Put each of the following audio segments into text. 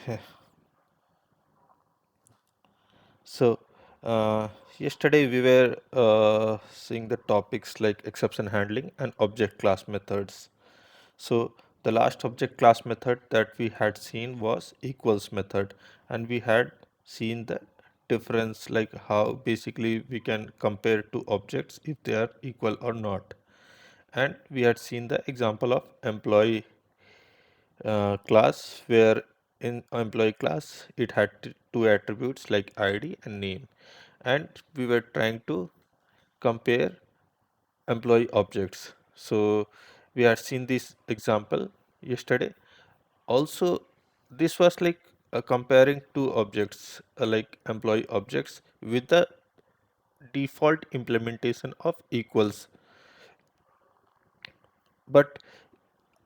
Okay. So, uh, yesterday we were seeing the topics like exception handling and object class methods. So, the last object class method that we had seen was equals method, and we had seen the difference, like how basically we can compare two objects if they are equal or not. And we had seen the example of employee class, where in employee class it had two attributes like ID and name, and we were trying to compare employee objects. So we had seen this example yesterday. Also, this was like comparing two objects, like employee objects, with the default implementation of equals. But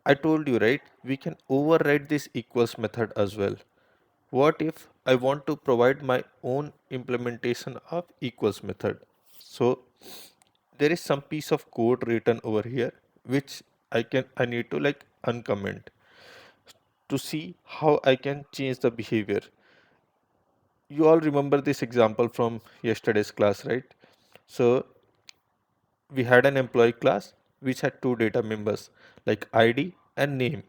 I told you, right, we can override this equals method as well. What if I want to provide my own implementation of equals method? So there is some piece of code written over here which I need to like uncomment to see how I can change the behavior. You all remember this example from yesterday's class, right? So we had an employee class which had two data members like ID and name,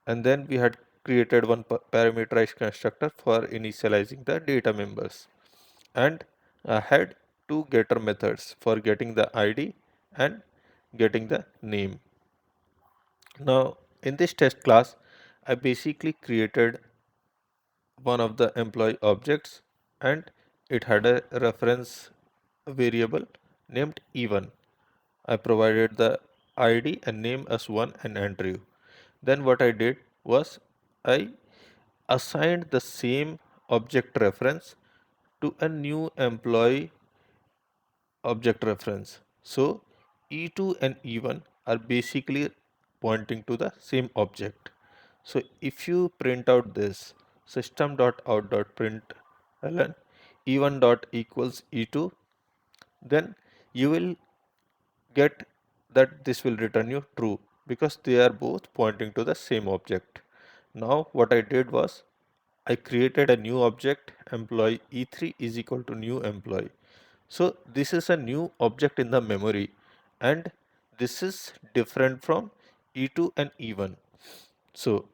and then we had created one parameterized constructor for initializing the data members, and had two getter methods for getting the ID and getting the name. Now, in this test class, I basically created one of the employee objects, and it had a reference variable named even. I provided the ID and name as 1 and Andrew. Then what I did was I assigned the same object reference to a new employee object reference. So E2 and E1 are basically pointing to the same object. So if you print out this system.out.println E1 dot equals E2, then you will get that this will return you true because they are both pointing to the same object. Now what I did was I created a new object employee E3 is equal to new employee. So this is a new object in the memory, and this is different from E2 and E1. So,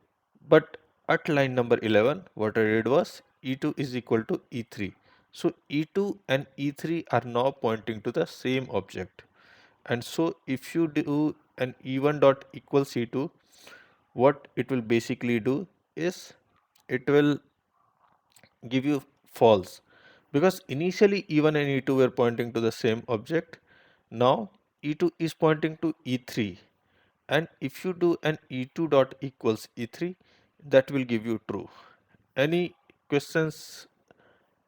but at line number 11, what I did was E2 is equal to E3. So E2 and E3 are now pointing to the same object. And so if you do an E1 dot equals E2, what it will basically do is it will give you false, because initially E1 and E2 were pointing to the same object. Now E2 is pointing to E3, and if you do an E2 dot equals E3, that will give you true. Any questions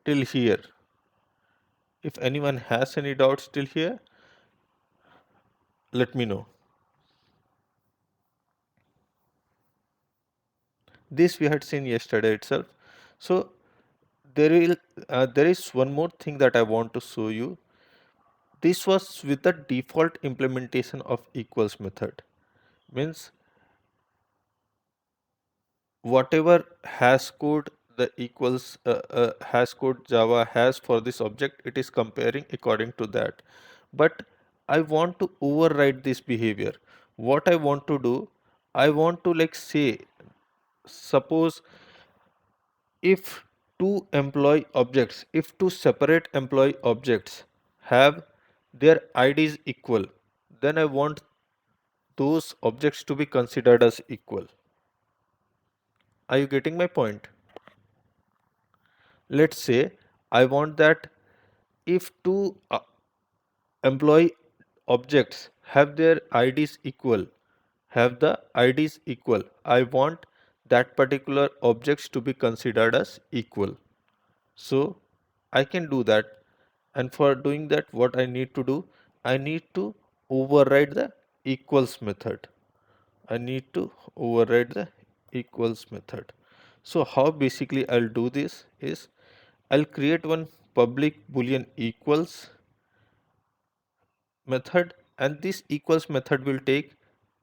till here? If anyone has any doubts till here, let me know. This we had seen yesterday itself. So there is one more thing that I want to show you. This was with the default implementation of equals method. Means whatever hash code the equals hash code Java has for this object, it is comparing according to that. But I want to override this behavior. What I want to do, I want to like say, suppose if if two separate employee objects have their IDs equal, then I want those objects to be considered as equal. Are you getting my point? Let's say I want that if two employee objects have their IDs equal, have the IDs equal, I want that particular objects to be considered as equal. So I can do that, and for doing that what I need to do, I need to override the equals method. I need to override the equals method. So how basically I'll do this is I'll create one public boolean equals method, and this equals method will take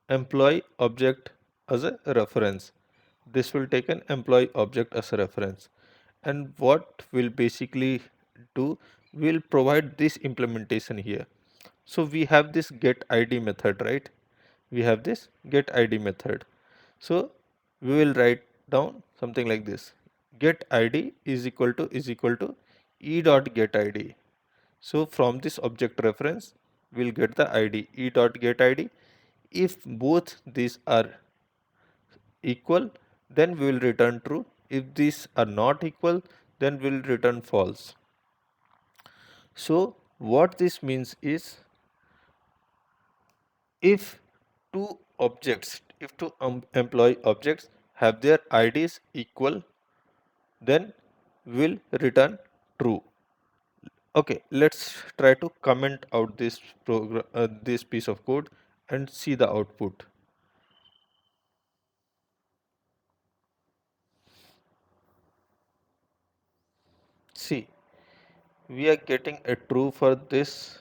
employee object as a reference, this will take an employee object as a reference. And what we'll basically do, we'll provide this implementation here. So we have this get id method, right? We have this get id method. So we will write down something like this: get id is equal to e dot get id. So from this object reference, we'll get the id e dot get id. If both these are equal, then we will return true. If these are not equal, then we'll return false. So what this means is, if two employee objects have their IDs equal, then we'll return true. Okay, let's try to comment out this program, this piece of code, and see the output. See, we are getting a true for this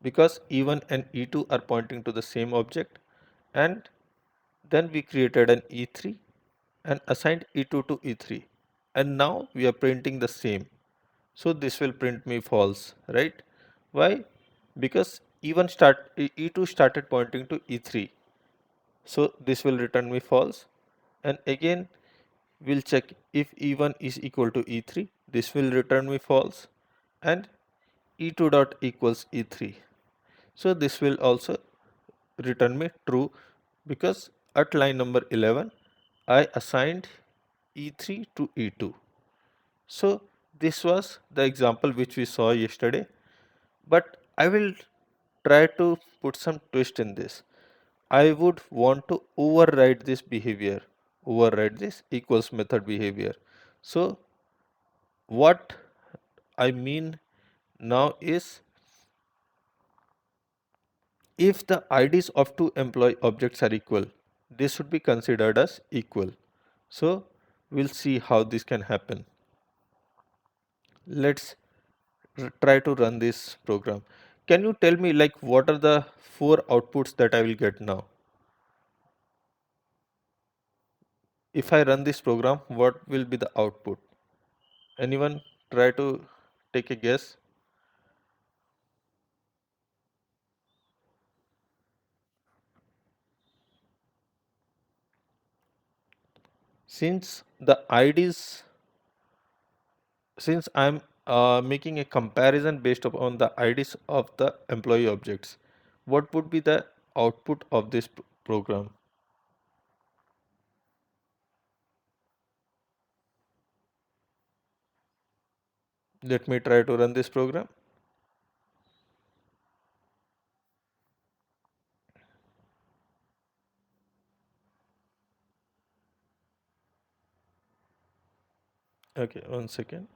because E1 and E2 are pointing to the same object, and then we created an E3 and assigned E2 to E3, and now we are printing the same. So this will print me false, right? Why? Because E2 started pointing to E3, so this will return me false. And again, we'll check if E1 is equal to E3, this will return me false, and E2 dot equals E3. So this will also return me true, because at line number 11 I assigned E3 to E2. So this was the example which we saw yesterday, but I will try to put some twist in this. I would want to override this behavior, override this equals method behavior. So what I mean now is, if the IDs of two employee objects are equal, this should be considered as equal. So we'll see how this can happen. Let's try to run this program. Can you tell me, like, what are the four outputs that I will get now? If I run this program, what will be the output? Anyone try to take a guess? Since the IDs, since I'm making a comparison based upon the IDs of the employee objects, what would be the output of this program? Let me try to run this program. Okay, 1 second.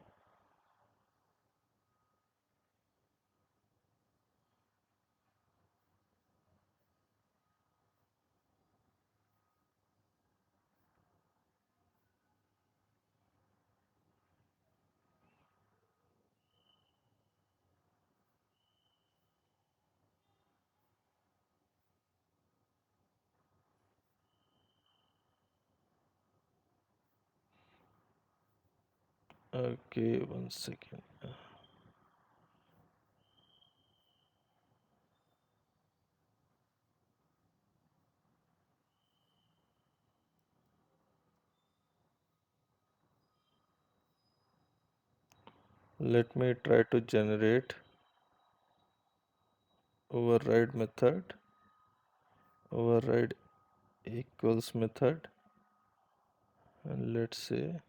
Okay, 1 second. Let me try to generate override method, override equals method, and let's say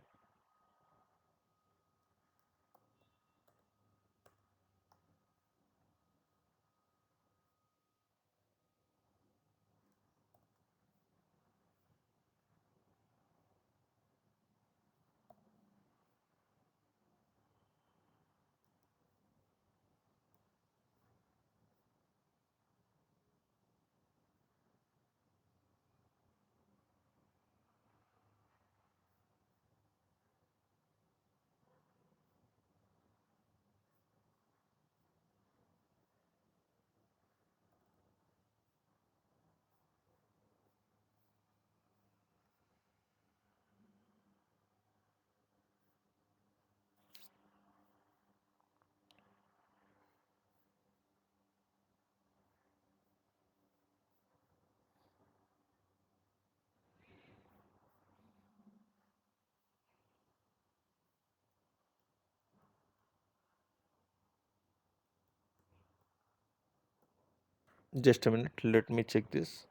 Just a minute, let me check this.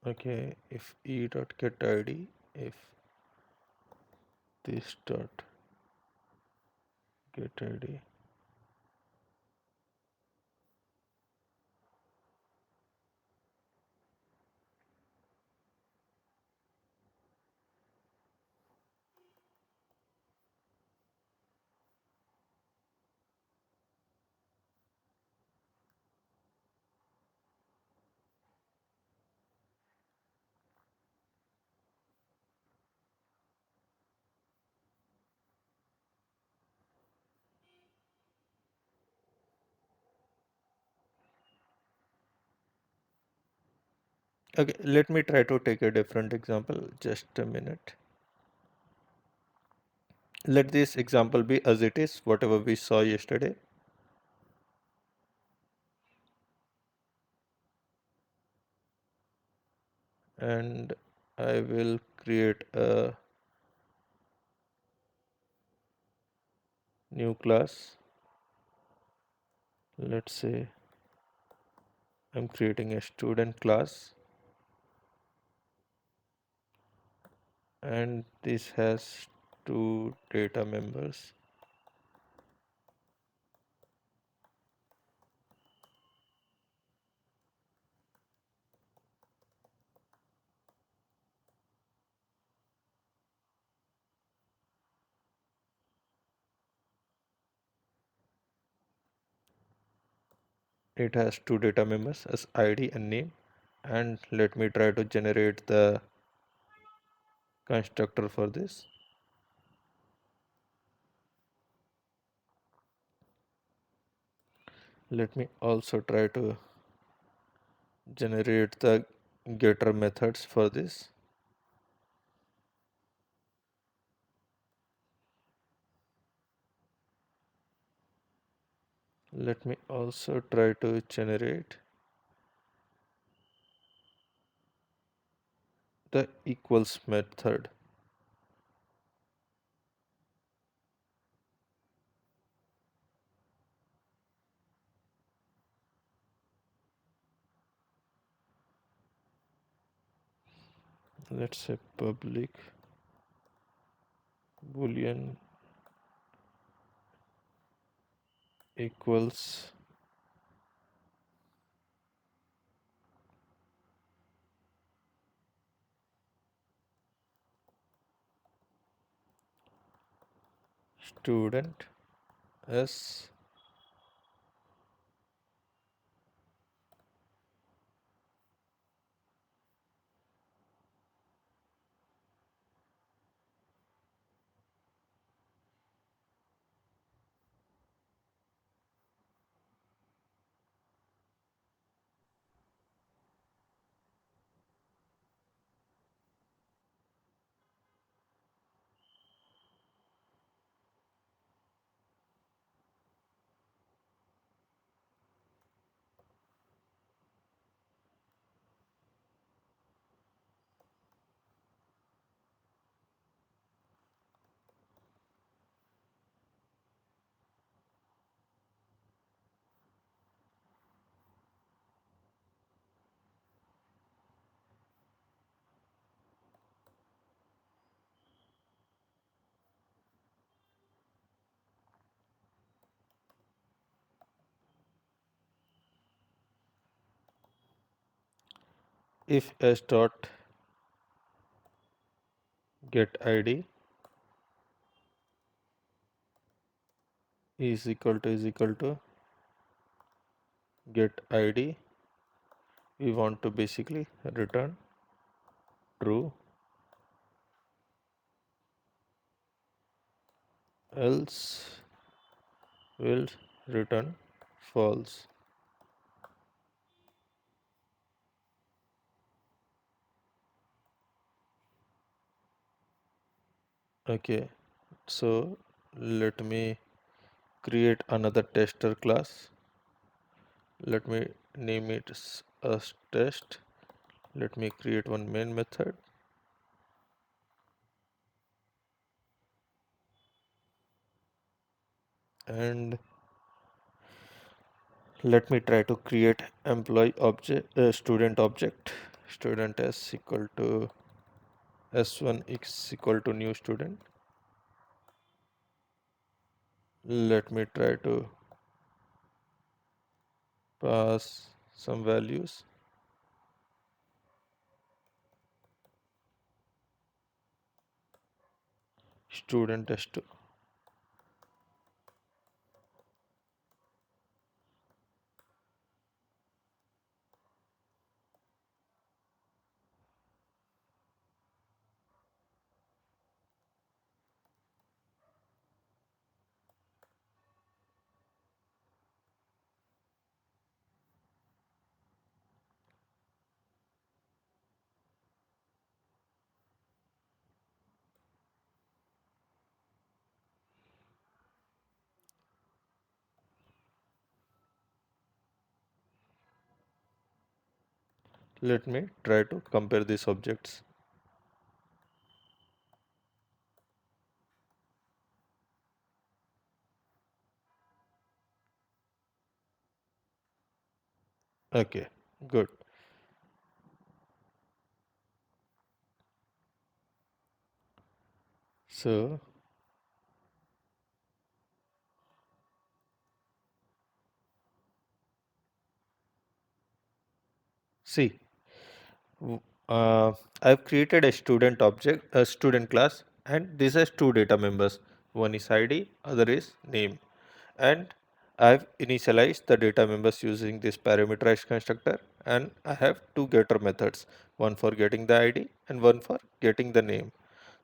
Okay, if e dot get id, if this dot get id, okay, let me try to take a different example. Just a minute. Let this example be as it is, whatever we saw yesterday. And I will create a new class. Let's say I'm creating a student class, and this has two data members. It has two data members as ID and name. And let me try to generate the constructor for this. Let me also try to generate the getter methods for this. Let me also try to generate the equals method. Let's say public boolean equals student s. if s dot get id is equal to get id, we want to basically return true, else will return false. Okay, so let me create another tester class. Let me name it as test. Let me create one main method, and let me try to create employee object, student s equal to s1 is equal to new student. Let me try to pass some values. Student s2. Let me try to compare these objects. Okay, good. So see, w- uh, I've created a student object, a student class, and this has two data members. One is ID, other is name. And I've initialized the data members using this parameterized constructor, and I have two getter methods, one for getting the ID and one for getting the name.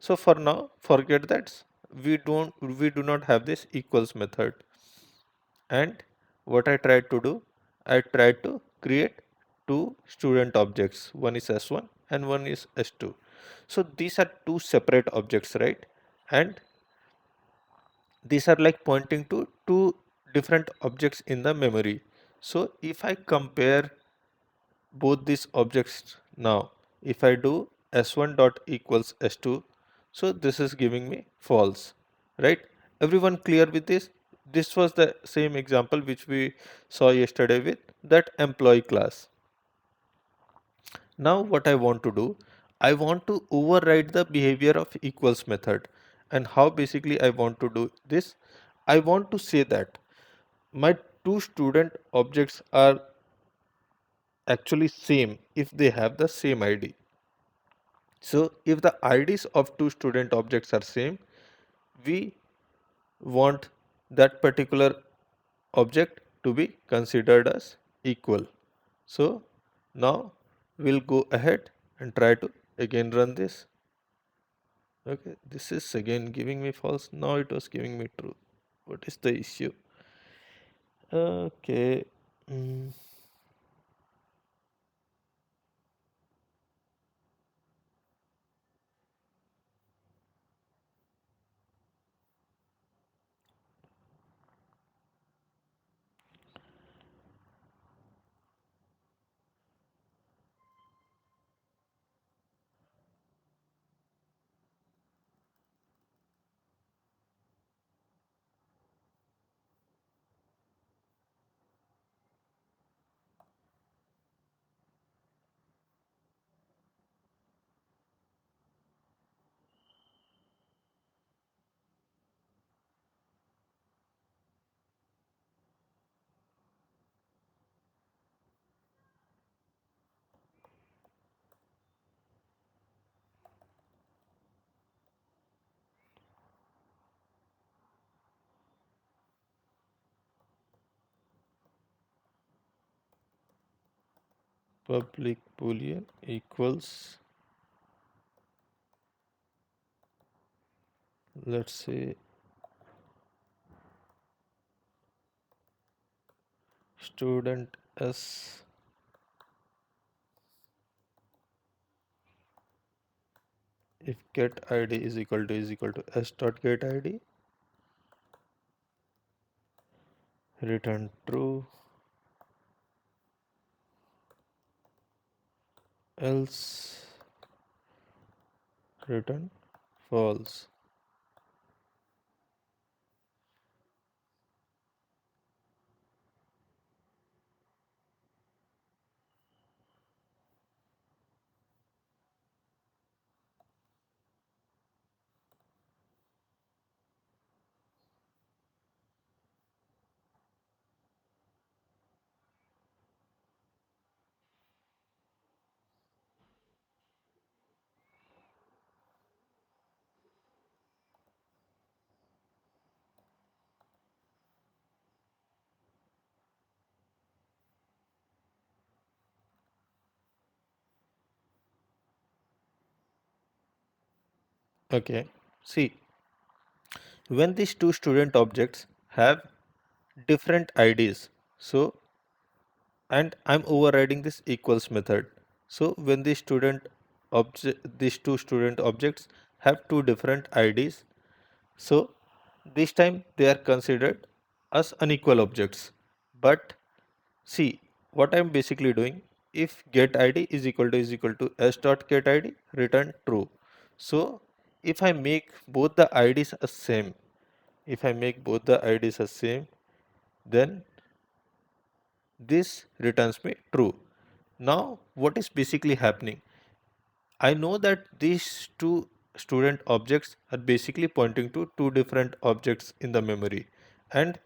So for now, forget that we do not have this equals method. And what I tried to do, I tried to create two student objects. One is S1 and one is S2. So these are two separate objects, right? And these are like pointing to two different objects in the memory. So if I compare both these objects now, if I do s1 dot equals s2, so this is giving me false, right? Everyone clear with this? This was the same example which we saw yesterday with that employee class. Now what I want to do, I want to override the behavior of equals method. And how basically I want to do this? I want to say that my two student objects are actually same if they have the same ID. So if the IDs of two student objects are same, we want that particular object to be considered as equal. So now we'll go ahead and try to again run this. Okay, this is again giving me false. Now it was giving me true. What is the issue? Okay. mm, public boolean equals, let's say, student s, if get id is equal to s dot get id, return true, else return false. Okay, see, when these two student objects have different IDs, so and I'm overriding this equals method. So when these two student objects have two different IDs, so this time they are considered as unequal objects. But see, what I'm basically doing, if get id is equal to s dot get id, return true. So if I make both the IDs as same, if I make both the IDs as same, then this returns me true. Now, what is basically happening? I know that these two student objects are basically pointing to two different objects in the memory, and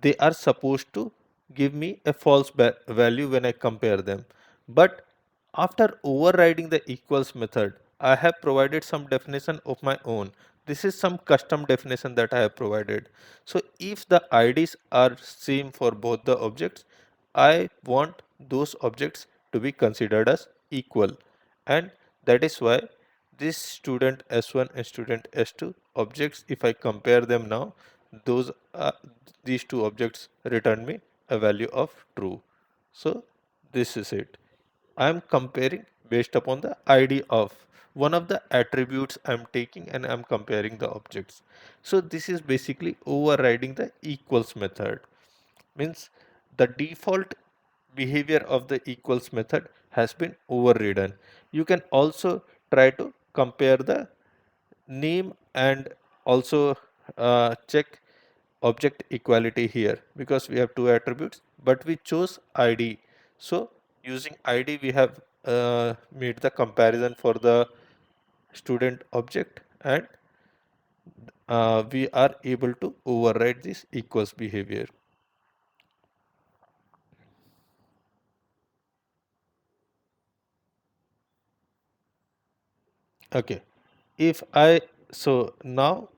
they are supposed to give me a false value when I compare them. But after overriding the equals method, I have provided some definition of my own. This is some custom definition that I have provided. So if the IDs are same for both the objects, I want those objects to be considered as equal. And that is why this student S1 and student S2 objects, if I compare them now, those these two objects return me a value of true. So this is it. I am comparing based upon the ID of one of the attributes I am taking, and I am comparing the objects. So this is basically overriding the equals method. Means the default behavior of the equals method has been overridden. You can also try to compare the name and also check object equality here, because we have two attributes but we chose id. So using id we have made the comparison for the student object, and we are able to override this equals behavior. Okay, if I, so now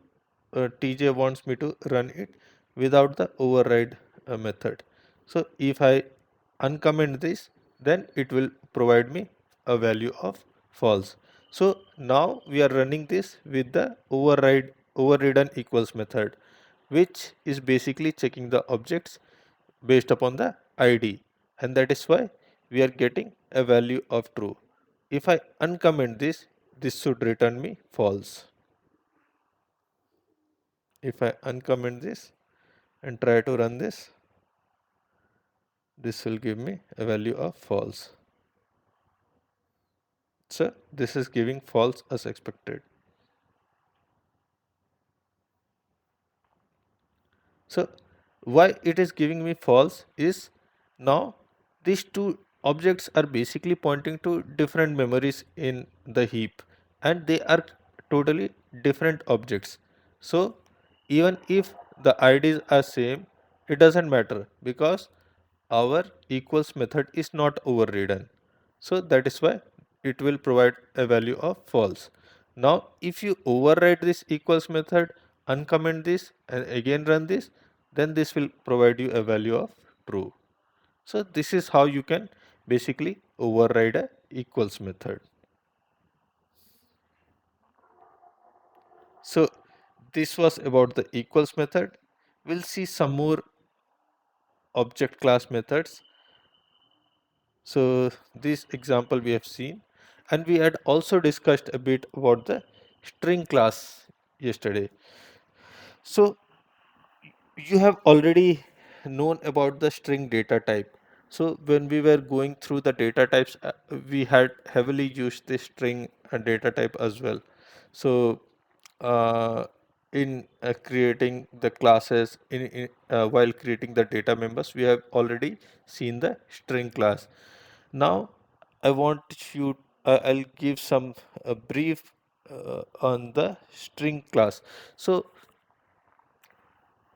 TJ wants me to run it without the override method. So if I uncomment this, then it will provide me a value of false. So now we are running this with the overridden equals method, which is basically checking the objects based upon the ID, and that is why we are getting a value of true. If I uncomment this, this should return me false. If I uncomment this and try to run this, this will give me a value of false. So this is giving false as expected. So why it is giving me false is, now these two objects are basically pointing to different memories in the heap, and they are totally different objects. So even if the IDs are same, it doesn't matter because our equals method is not overridden. So that is why it will provide a value of false. Now if you override this equals method, uncomment this and again run this, then this will provide you a value of true. So this is how you can basically override a equals method. So this was about the equals method. We'll see some more object class methods. So this example we have seen, and we had also discussed a bit about the string class yesterday. So you have already known about the string data type. So when we were going through the data types, we had heavily used the string data type as well. So uh, in creating the classes while creating the data members, we have already seen the string class. Now I want you, I'll give some brief on the string class. So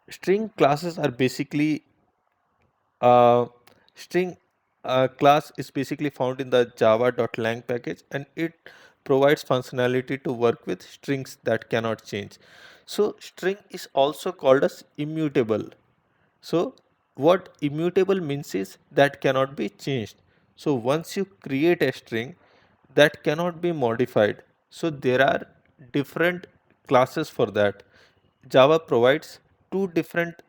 string classes are basically uh, string class is basically found in the java.lang package, and it provides functionality to work with strings that cannot change. So string is also called as immutable. So what immutable means is that cannot be changed. So once you create a string, that cannot be modified. So there are different classes for that. Java provides two different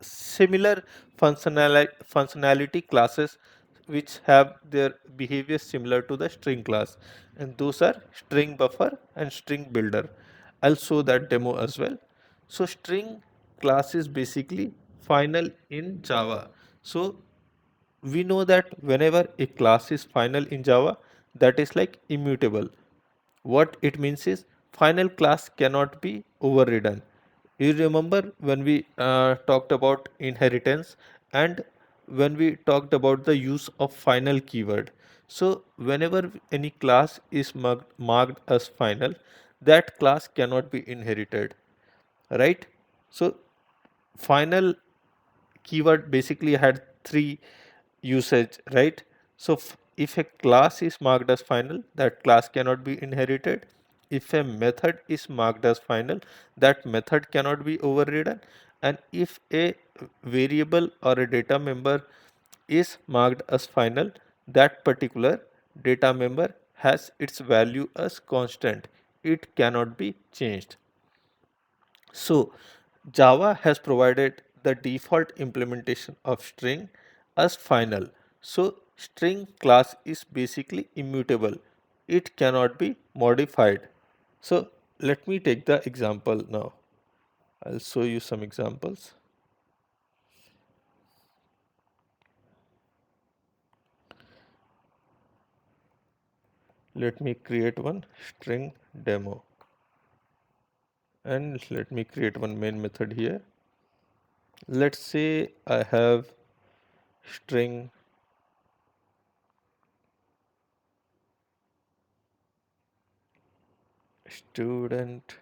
similar functionality classes which have their behavior similar to the string class, and those are string buffer and string builder. I'll show that demo as well. So string class is basically final in Java. So we know that whenever a class is final in Java, that is like immutable. What it means is final class cannot be overridden. You remember when we talked about inheritance, and when we talked about the use of final keyword. So whenever any class is marked as final, that class cannot be inherited, right? So final keyword basically had three usage, right? So if a class is marked as final, that class cannot be inherited. If a method is marked as final, that method cannot be overridden. And if a variable or a data member is marked as final, that particular data member has its value as constant. It cannot be changed. So Java has provided the default implementation of string as final. So string class is basically immutable. It cannot be modified. So let me take the example now. I'll show you some examples. Let me create one string demo, and let me create one main method here. Let's say I have string student.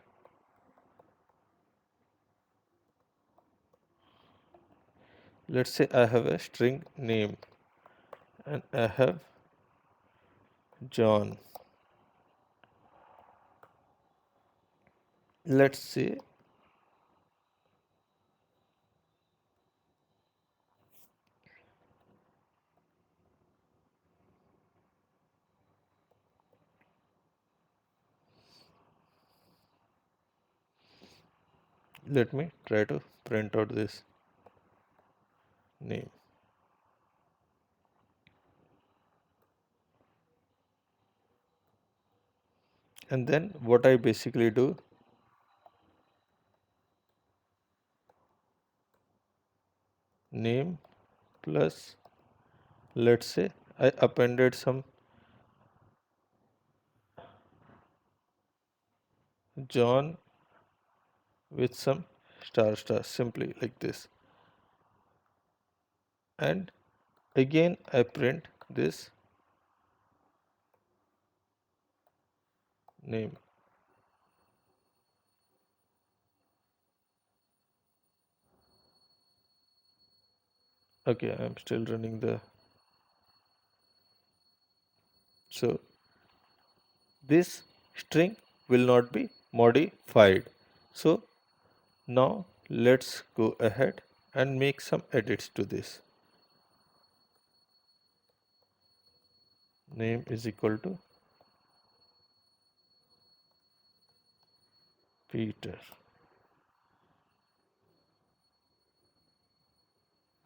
Let's say I have a string name, and I have John. Let's say let me try to print out this name. And then what I basically do, name plus, let's say I appended some John with some star star, simply like this. And again I print this name. Okay, I'm still running the, so this string will not be modified. So now let's go ahead and make some edits to this. name is equal to Peter.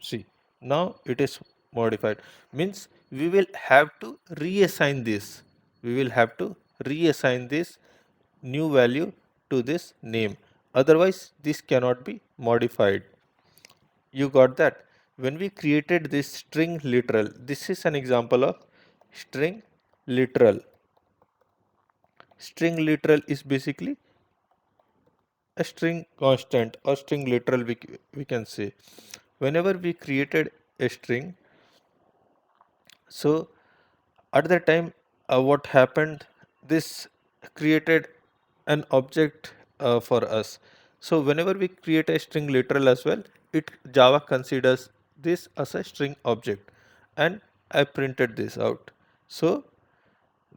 See, now it is modified. Means we will have to reassign this. We will have to reassign this new value to this name. Otherwise, this cannot be modified. You got that? When we created this string literal, this is an example of string literal. String literal is basically a string constant or string literal, we can say. Whenever we created a string, so at that time, what happened, this created an object for us. So whenever we create a string literal as well, it Java considers this as a string object, and I printed this out. So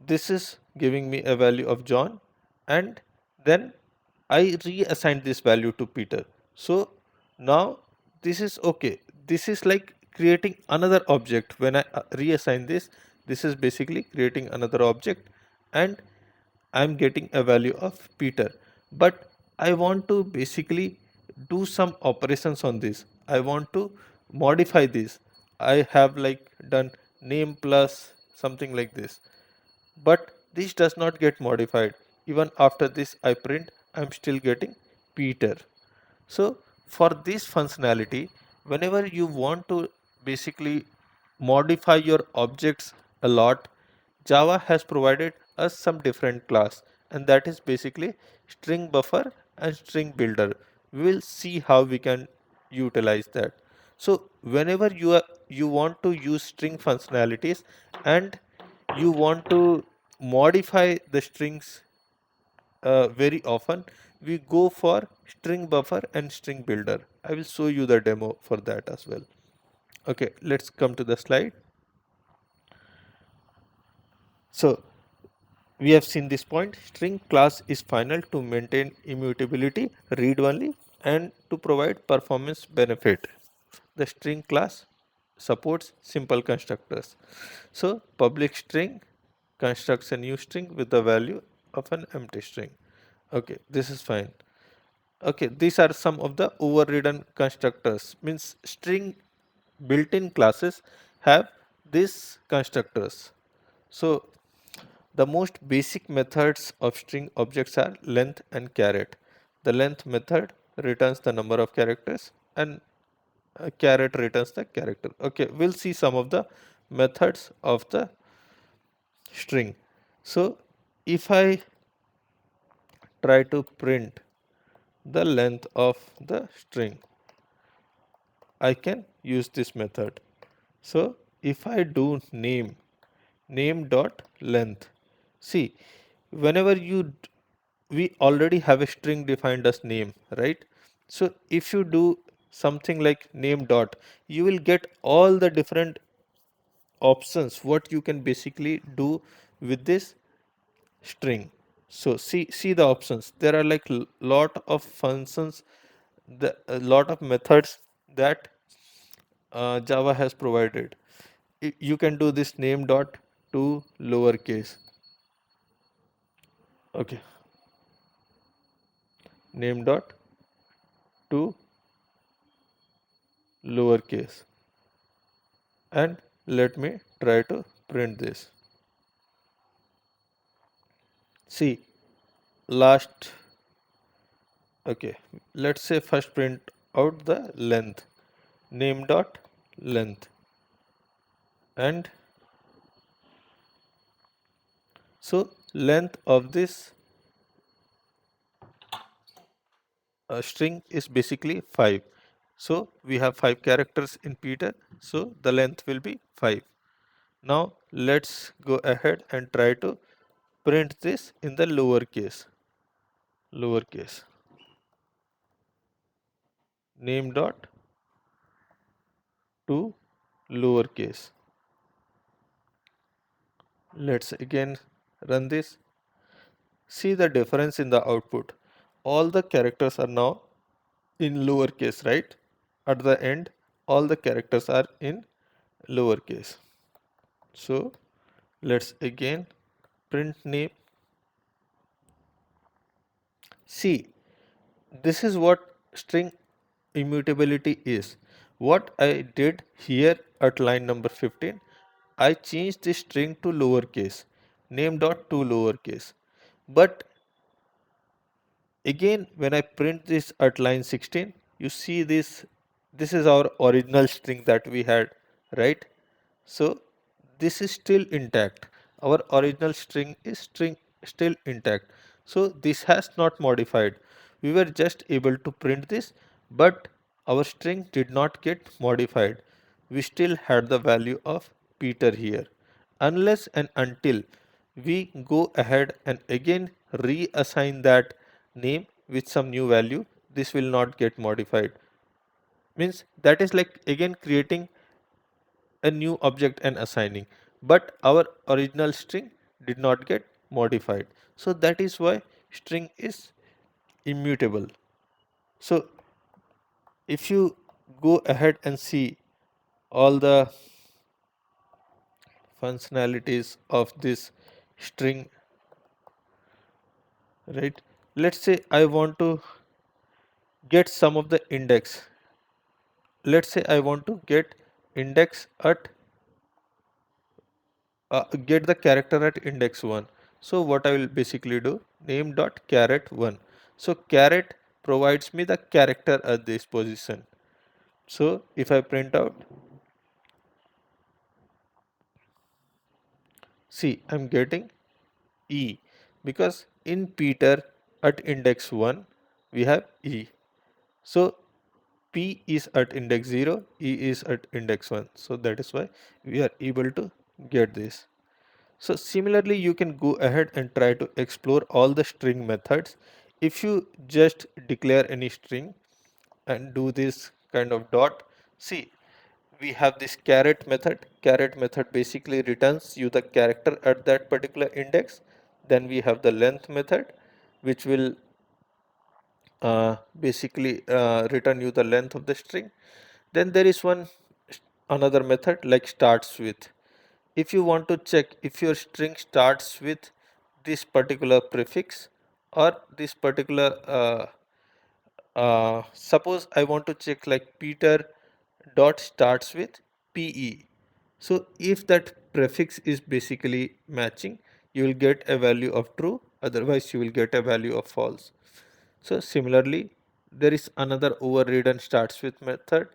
this is giving me a value of John, and then I reassigned this value to Peter. So now this is okay. This is like creating another object. When I reassign this is basically creating another object, and I'm getting a value of Peter. But I want to basically do some operations on this. I want to modify this. I have like done name plus something like this, but this does not get modified. Even after this I print, I'm still getting Peter. So for this functionality, whenever you want to basically modify your objects a lot, Java has provided us some different class, and that is basically string buffer and string builder. We will see how we can utilize that. So whenever you want to use string functionalities and you want to modify the strings very often, we go for string buffer and string builder. I will show you the demo for that as well. Okay, let's come to the slide. So we have seen this point. String class is final to maintain immutability, read only, and to provide performance benefit. The string class supports simple constructors. So public string constructs a new string with the value of an empty string. Okay, this is fine. Okay, these are some of the overridden constructors. Means string built-in classes have these constructors. So the most basic methods of string objects are length and caret. The length method returns the number of characters, and caret returns the character. Okay, we'll see some of the methods of the string. So if I try to print the length of the string, I can use this method. So if I do name dot length, see, whenever we already have a string defined as name, right? So if you do something like name dot, you will get all the different options what you can basically do with this string. So see the options. There are like lot of functions, the a lot of methods that Java has provided. You can do this name dot to lowercase. Okay, name dot to lowercase, and let me try to print this. See, last, okay, let's say first print out the length, name dot length, and so length of this string is basically 5. So we have 5 characters in Peter, so the length will be 5. Now let's go ahead and try to print this in the lowercase, name dot to lowercase. Let's again run this. See the difference in the output. All the characters are now in lowercase, right? At the end, all the characters are in lowercase. So Let's again print name. See, this is what string immutability is. What I did here at line number 15, I changed the string to lowercase, name dot to lowercase. But again, when I print this at line 16, you see this is our original string that we had, right? So this is still intact. Our original string still intact. So this has not modified. We were just able to print this, but our string did not get modified. We still had the value of Peter here. Unless and until we go ahead and again reassign that name with some new value, this will not get modified. Means that is like again creating a new object and assigning, but our original string did not get modified. So that is why string is immutable. So if you go ahead and see all the functionalities of this string, right? Let's say I want to get some of the index. Let's say I want to get index at get the character at index 1. So what I will basically do, name dot caret 1. So caret provides me the character at this position. So if I print out, see, I'm getting E, because in Peter at index 1 we have E. So P is at index 0, E is at index 1. So that is why we are able to get this. So similarly, you can go ahead and try to explore all the string methods. If you just declare any string and do this kind of dot, see, we have this caret method. Caret method basically returns you the character at that particular index. Then we have the length method, which will basically return you the length of the string. Then there is another method like starts with. If you want to check if your string starts with this particular prefix or this particular suppose I want to check like Peter dot starts with PE. So if that prefix is basically matching, you will get a value of true, otherwise you will get a value of false. So similarly, there is another overridden starts with method.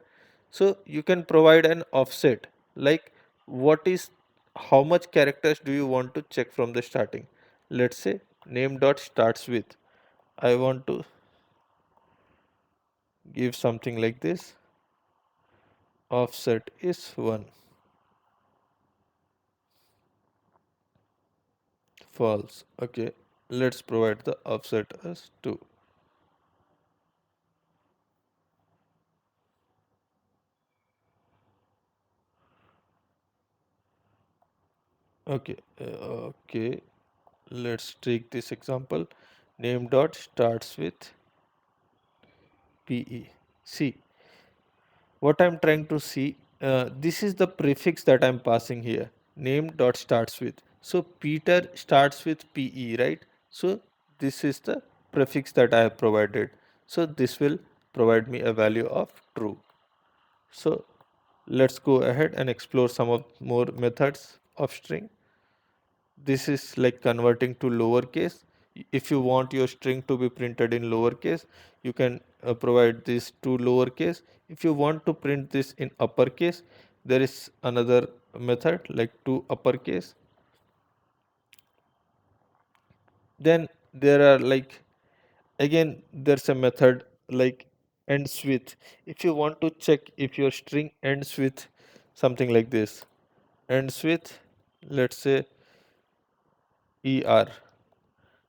So you can provide an offset like what is how much characters do you want to check from the starting. Let's say name dot starts with. I want to give something like this. Offset is 1. False. Okay. Let's provide the offset as 2. Okay. Okay. Let's take this example. Name dot starts with PE. See, what I'm trying to see, this is the prefix that I'm passing here. Name dot starts with. So Peter starts with PE, right? So this is the prefix that I have provided. So this will provide me a value of true. So let's go ahead and explore some of more methods of string. This is like converting to lowercase. If you want your string to be printed in lowercase, you can provide this to lowercase. If you want to print this in uppercase, there is another method like to uppercase. Then there are like again there's a method like ends with. If you want to check if your string ends with something like this, ends with, let's say, er.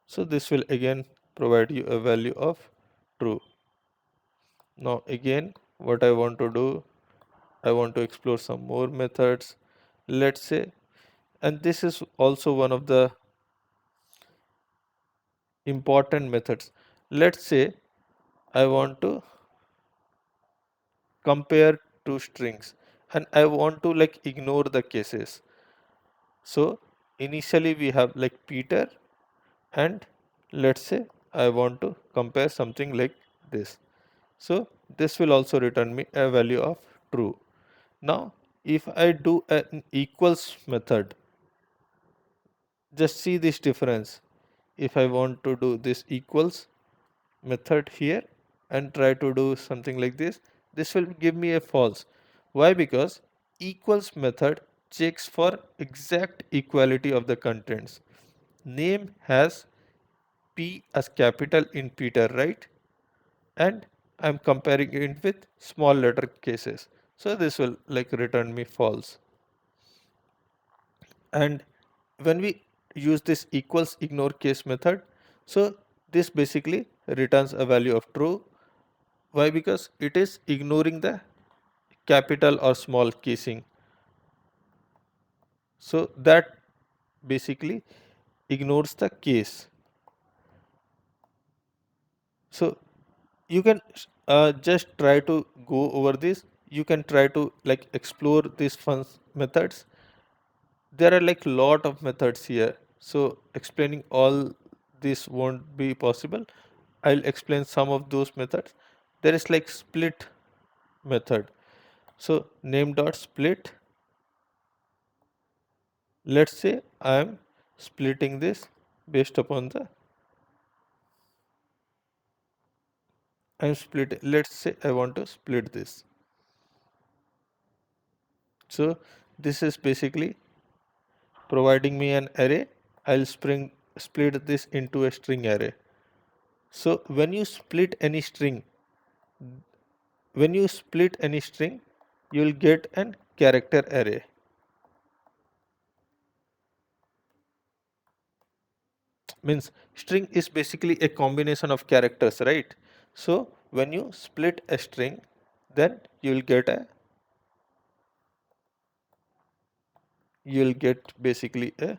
So this will again provide you a value of true. Now again, what I want to do, I want to explore some more methods. Let's say, and this is also one of the important methods. Let's say I want to compare two strings and I want to like ignore the cases. So initially we have like Peter, and let's say I want to compare something like this. So this will also return me a value of true. Now if I do an equals method, just see this difference. If I want to do this equals method here and try to do something like this will give me a false. Why? Because equals method checks for exact equality of the contents. Name has P as capital in Peter, right? And I'm comparing it with small letter cases. So this will like return me false. And when we use this equals ignore case method, so this basically returns a value of true. Why? Because it is ignoring the capital or small casing. So that basically ignores the case. So you can just try to go over this. You can try to like explore these fun methods. There are like lot of methods here. So explaining all this won't be possible. I'll explain some of those methods. There is like split method. So name dot split. Let's say I am splitting this based upon the I'm split. Let's say I want to split this. So this is basically providing me an array. I'll split this into a string array. So when you split any string, you'll get an character array. Means string is basically a combination of characters, right? So when you split a string, then you'll get basically a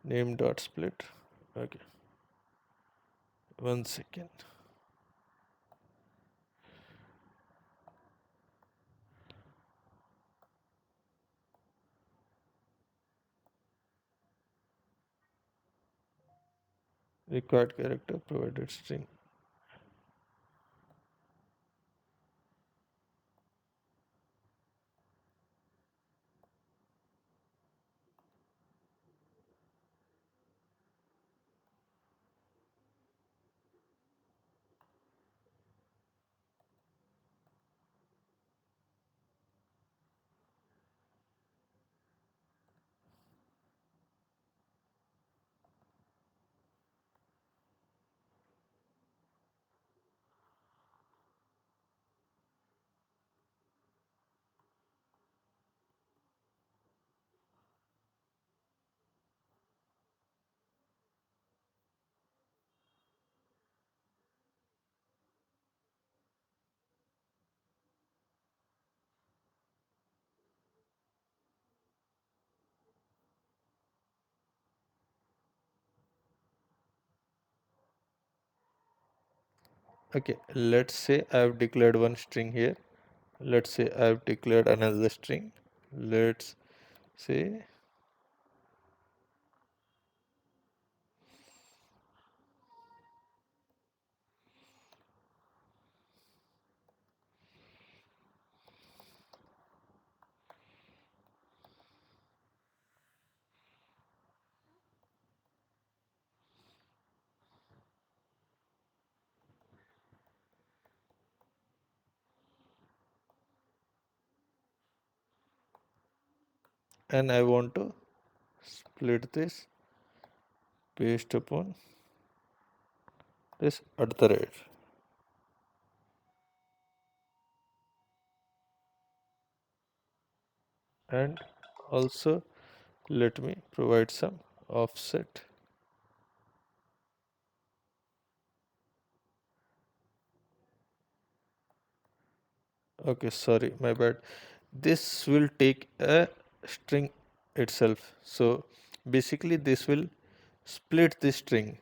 name dot split. Okay, 1 second. Required character provided string. Okay, let's say I've declared one string here. Let's say I've declared another string. Let's say, and I want to split this based upon this at the rate. And also let me provide some offset. Okay, sorry, my bad. This will take a string itself. So basically this will split this string.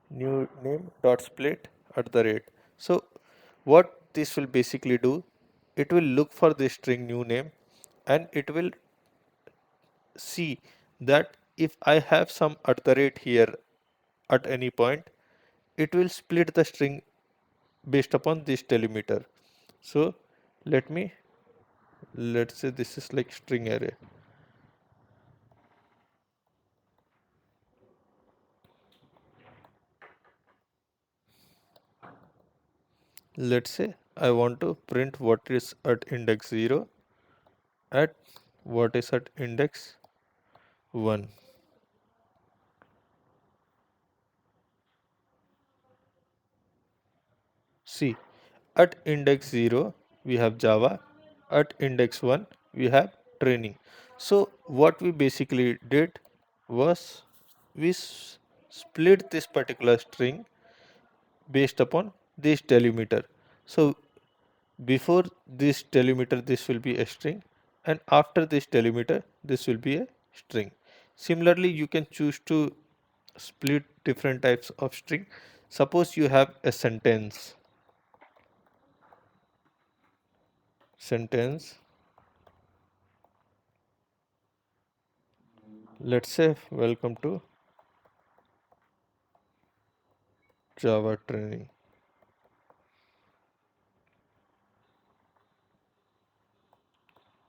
New name dot split at the rate. So what this will basically do, it will look for the string new name, and it will see that if I have some at the rate here at any point, it will split the string based upon this delimiter. So let me, let's say this is like string array. Let's say I want to print what is at index 0 at what is at index 1. See, at index 0 we have Java, at index 1 we have training. So what we basically did was we split this particular string based upon this delimiter. So before this delimiter this will be a string, and after this delimiter this will be a string. Similarly, you can choose to split different types of string. Suppose you have a sentence, let's say welcome to Java training,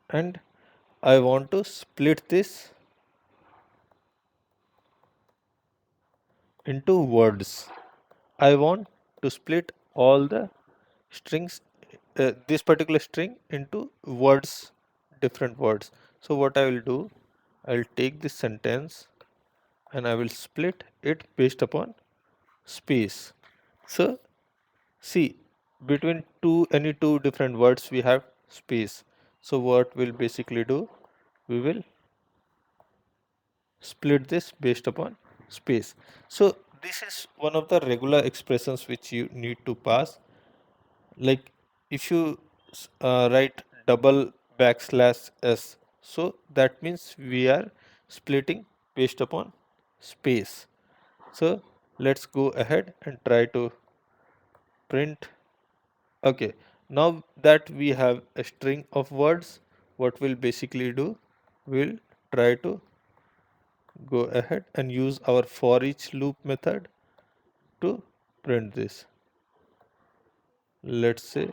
and I want to split this into words. I want to split all the strings, this particular string into words, different words. So what I will do, I'll take this sentence and I will split it based upon space. So see, between any two different words we have space. So what we'll basically do, we will split this based upon space. So this is one of the regular expressions which you need to pass. Like if you write double backslash s, so that means we are splitting based upon space. So let's go ahead and try to print. Okay, now that we have a string of words, what we'll basically do, we'll try to go ahead and use our for each loop method to print this. Let's say,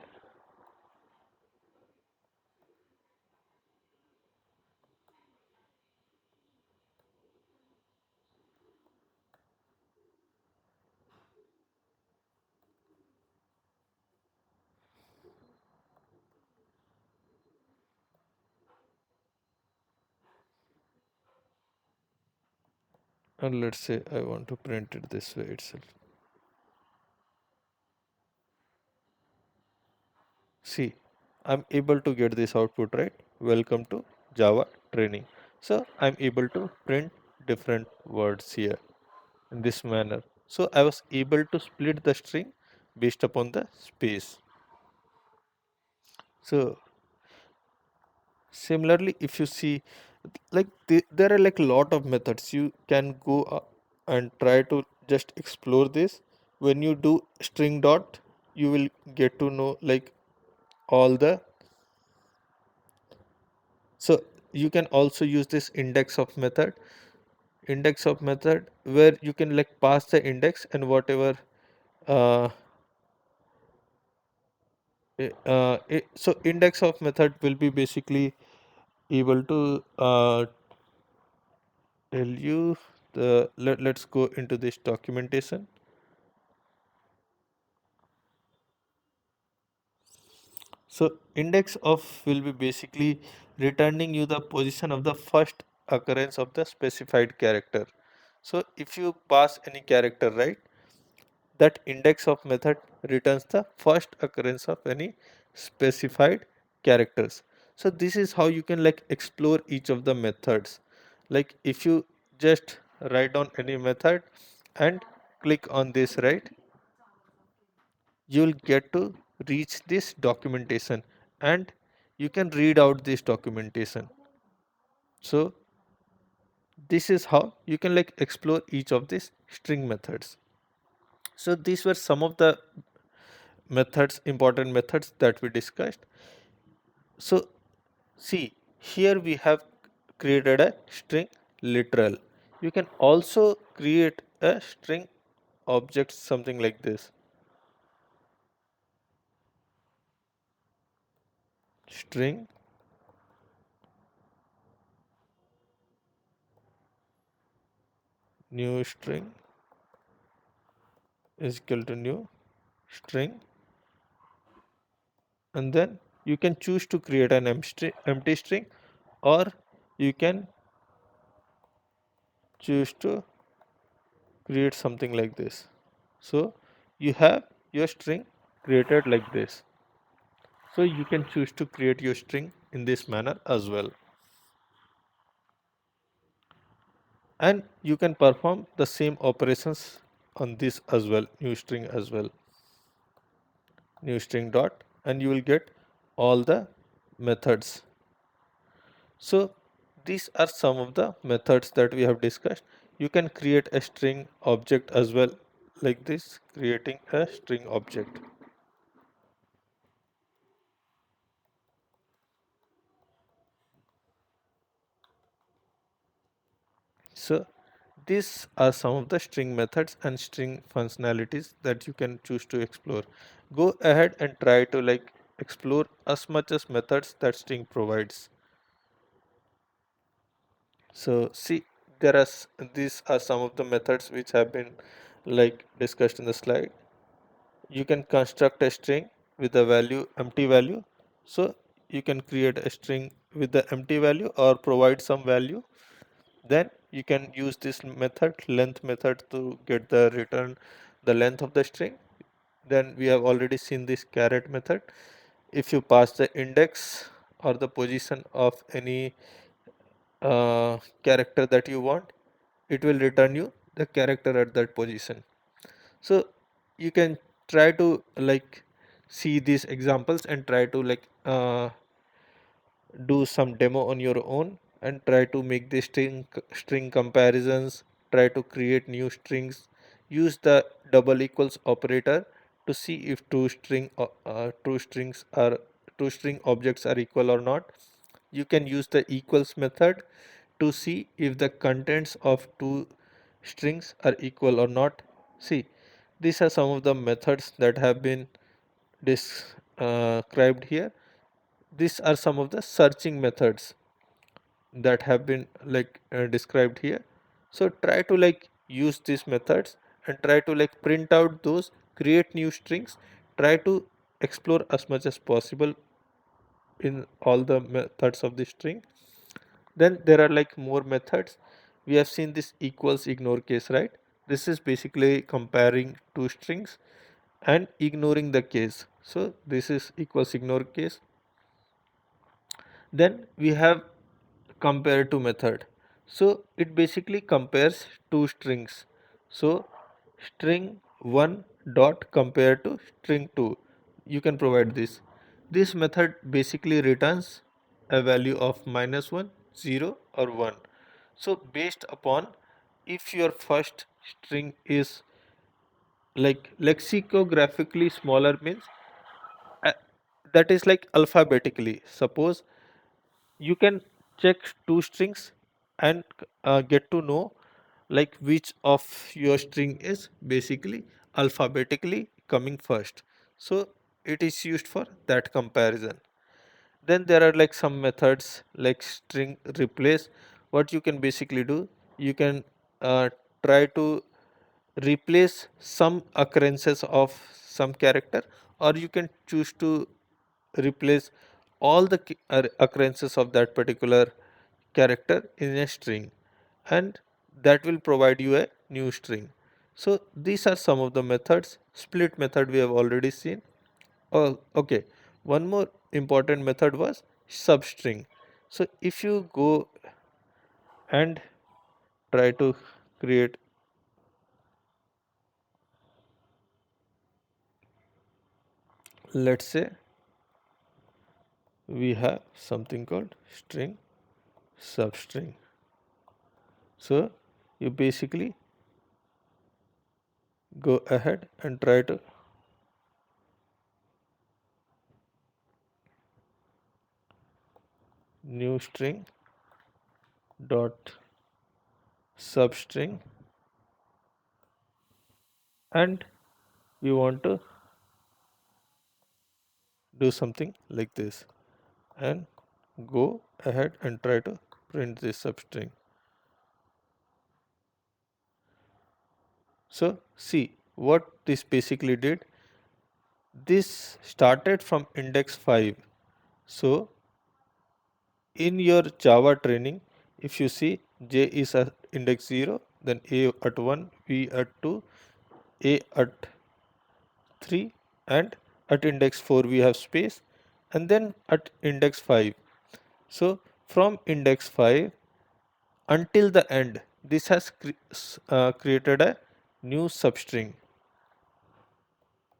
and let's say I want to print it this way itself. See, I'm able to get this output, right? Welcome to Java training. So I'm able to print different words here in this manner. So I was able to split the string based upon the space. So similarly, if you see, like there are like a lot of methods you can go and try to just explore this. When you do string dot, you will get to know like all the. So you can also use this index of method where you can like pass the index and whatever. uh, so index of method will be basically able to tell you let's go into this documentation. So index of will be basically returning you the position of the first occurrence of the specified character. So if you pass any character, right, that index of method returns the first occurrence of any specified characters. So this is how you can like explore each of the methods. Like if you just write down any method and click on this, right, you'll get to reach this documentation and you can read out this documentation. So this is how you can like explore each of these string methods. So these were some of the methods, important methods that we discussed. So see, here we have created a string literal. You can also create a string object something like this. String new string is equal to new string, and then you can choose to create an empty string, or you can choose to create something like this. So you have your string created like this. So you can choose to create your string in this manner as well. And you can perform the same operations on this as well, new string as well, new string dot, and you will get all the methods. So these are some of the methods that we have discussed. You can create a string object as well, like this, creating a string object. So these are some of the string methods and string functionalities that you can choose to explore. Go ahead and try to explore as much as methods that string provides. So see, these are some of the methods which have been discussed in the slide. You can construct a string with a value empty value. So you can create a string with the empty value or provide some value. Then you can use this method, length method, to get the return the length of the string. Then we have already seen this caret method. If you pass the index or the position of any character that you want, it will return you the character at that position. So you can try to see these examples and try to do some demo on your own and try to make the string comparisons, try to create new strings, use the double equals operator to see if two string objects are equal or not. You can use the equals method to see if the contents of two strings are equal or not. See, these are some of the methods that have been described here. These are some of the searching methods that have been described here. So try to use these methods and try to print out those, create new strings, try to explore as much as possible in all the methods of the string. Then there are more methods. We have seen this equals ignore case, right? This is basically comparing two strings and ignoring the case. So this is equals ignore case. Then we have compare to method. So it basically compares two strings. So string 1 dot compare to string 2. You can provide this. This method basically returns a value of -1, 0 or 1. So based upon if your first string is lexicographically smaller means uh, that is alphabetically. Suppose you can check two strings and get to know which of your string is basically alphabetically coming first. So it is used for that comparison. Then there are some methods like string replace. What you can basically do, you can try to replace some occurrences of some character, or you can choose to replace all the occurrences of that particular character in a string, and that will provide you a new string. So these are some of the methods. Split method we have already seen. Oh, okay, one more important method was substring. So if you go and try to create, let's say we have something called string substring. So you basically go ahead and try to new string dot substring, and we want to do something like this and go ahead and try to print this substring. So see what this basically did. This started from index 5. So in your Java training, if you see J is at index 0, then A at 1, V at 2, A at 3, and at index 4 we have space, and then at index 5. So from index 5 until the end, this has created a new substring.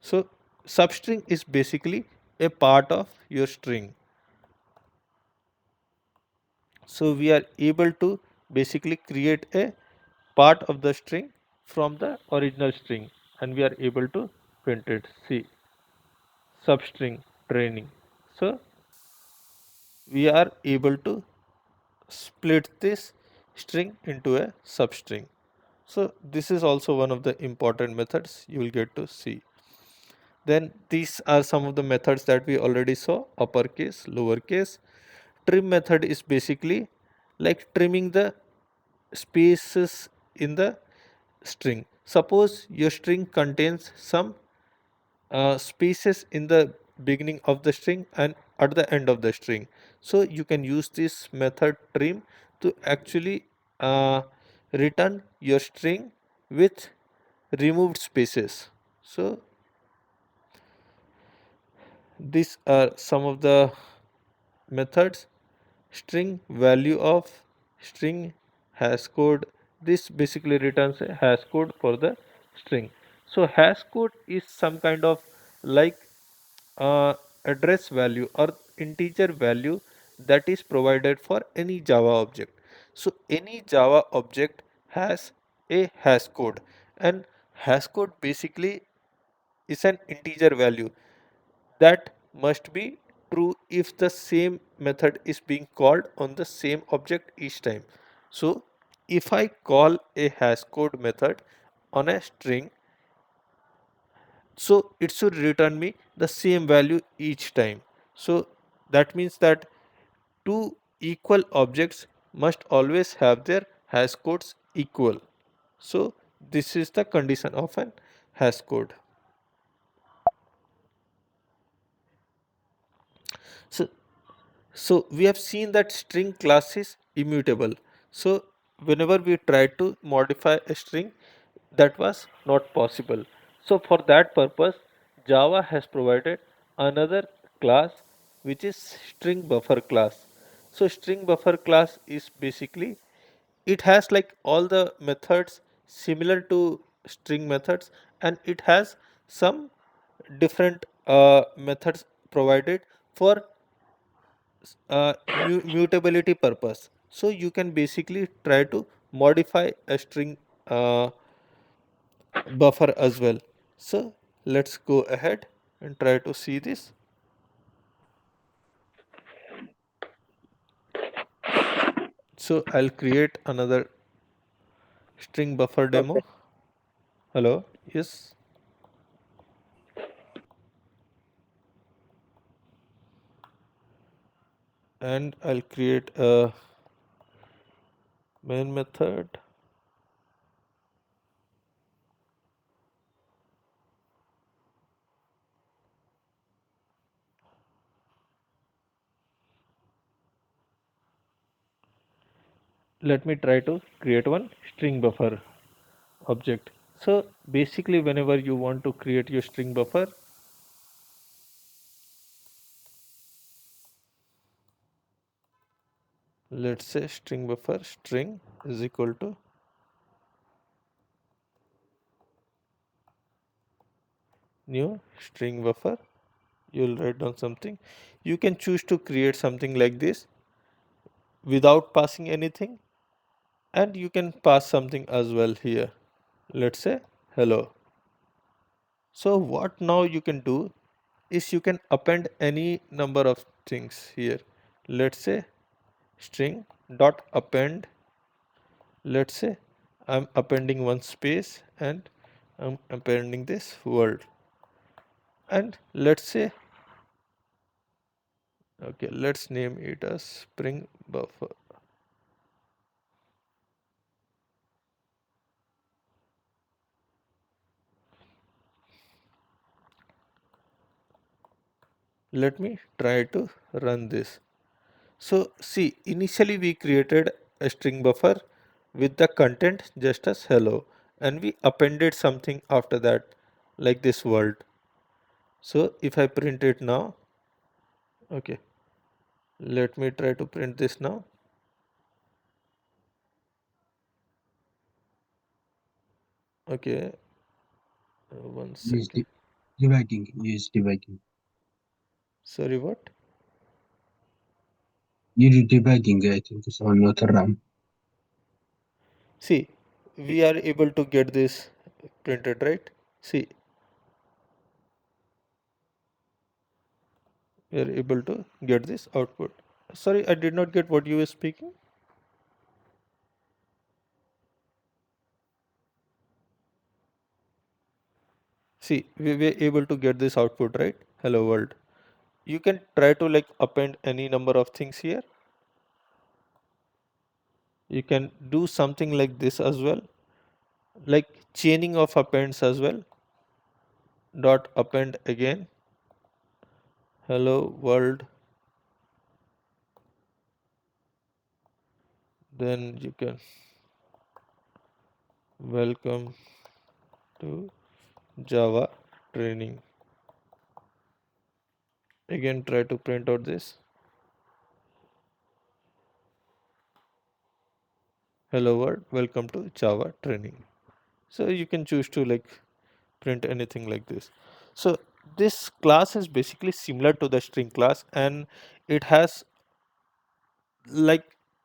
So substring is basically a part of your string. So we are able to basically create a part of the string from the original string, and we are able to print it. See, substring training. So we are able to split this string into a substring. So this is also one of the important methods you will get to see. Then these are some of the methods that we already saw: uppercase, lowercase. Trim method is basically like trimming the spaces in the string. Suppose your string contains some spaces in the beginning of the string and at the end of the string. So you can use this method trim to actually return your string with removed spaces. So these are some of the methods. String value of string hash code. This basically returns a hash code for the string. So hash code is some kind of like address value or integer value that is provided for any Java object. So any Java object has a hash code, and hash code basically is an integer value that must be true if the same method is being called on the same object each time. So if I call a hash code method on a string, so it should return me the same value each time. So that means that two equal objects must always have their hash codes equal. So this is the condition of an hash code. So So we have seen that string class is immutable. So whenever we try to modify a string, that was not possible. So for that purpose, Java has provided another class which is string buffer class. So string buffer class is basically, it has like all the methods similar to string methods, and it has some different methods provided for mutability purpose. So you can basically try to modify a string uh, buffer as well. So let's go ahead and try to see this. So I'll create another string buffer Okay. demo. Hello, yes, and I'll create a main method. Let me try to create one string buffer object. So basically, whenever you want to create your string buffer, let's say string buffer string is equal to new string buffer. You'll write down something. You can choose to create something like this without passing anything, and you can pass something as well here. Let's say hello. So what now you can do is you can append any number of things here. Let's say string dot append. Let's say I'm appending one space and I'm appending this world. And let's say, okay, let's name it as Spring Buffer. Let me try to run this. So see, initially we created a string buffer with the content just as hello, and we appended something after that, like this world. So if I print it now, okay, let me try to print this now. Okay, one Use second. debugging. Use debugging. Sorry, what? Use debugging. I think it's on not run. See, we are able to get this printed, right? See, we are able to get this output. Sorry, I did not get what you were speaking. See, we were able to get this output, right? Hello world. You can try to like append any number of things here. You can do something like this as well, like chaining of appends as well. Dot append again. Hello world. Then you can welcome to Java training. Again, try to print out this. Hello world, welcome to Java training. So you can choose to like print anything like this. So this class is basically similar to the string class, and it has like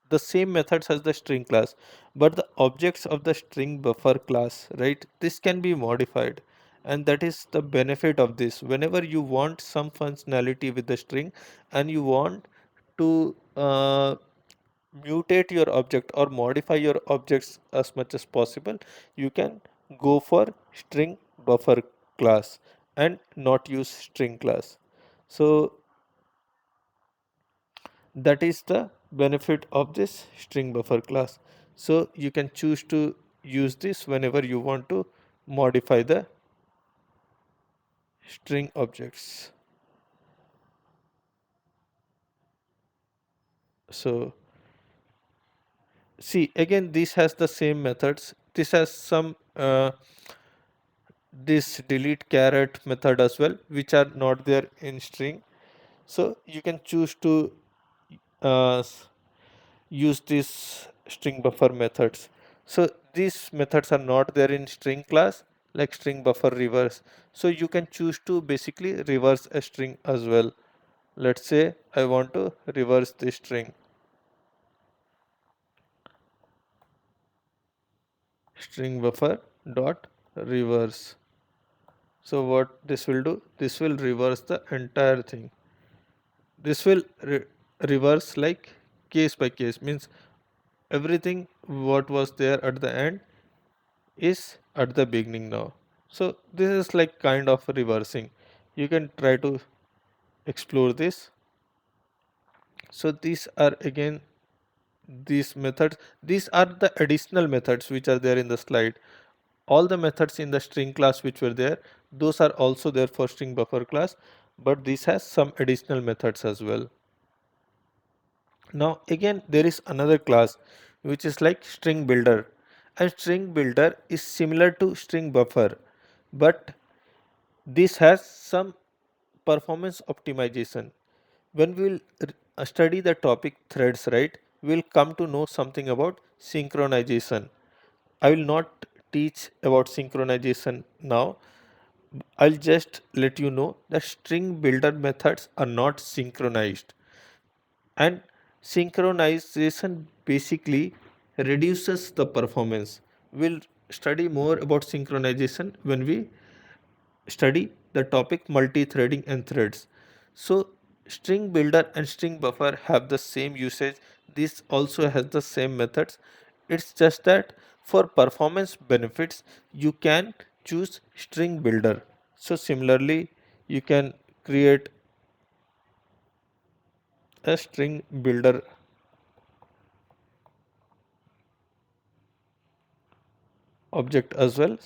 the same methods as the string class, but the objects of the string buffer class, right, this can be modified. And that is the benefit of this. Whenever you want some functionality with the string and you want to mutate your object or modify your objects as much as possible, you can go for string buffer class and not use string class. So that is the benefit of this string buffer class. So you can choose to use this whenever you want to modify the string objects. So see, again, this has the same methods. This has some this delete caret method as well, which are not there in string. So you can choose to use these string buffer methods. So these methods are not there in string class, like string buffer reverse. So you can choose to basically reverse a string as well. Let's say I want to reverse this string, string buffer dot reverse. So what this will do, this will reverse the entire thing. This will reverse like case by case, means everything what was there at the end is at the beginning now. So this is like kind of reversing. You can try to explore this. So these are again these methods. These are the additional methods which are there in the slide. All the methods in the string class which were there, those are also there for string buffer class, but this has some additional methods as well. Now again there is another class which is like string builder, and string builder is similar to string buffer, but this has some performance optimization. When we'll study the topic threads, right, we'll come to know something about synchronization. I will not teach about synchronization now. I'll just let you know that string builder methods are not synchronized, and synchronization basically reduces the performance. We'll study more about synchronization when we study the topic multi-threading and threads. So String builder and string buffer have the same usage. This also has the same methods. It's just that for performance benefits, you can choose string builder. So similarly, you can create a string builder object as well.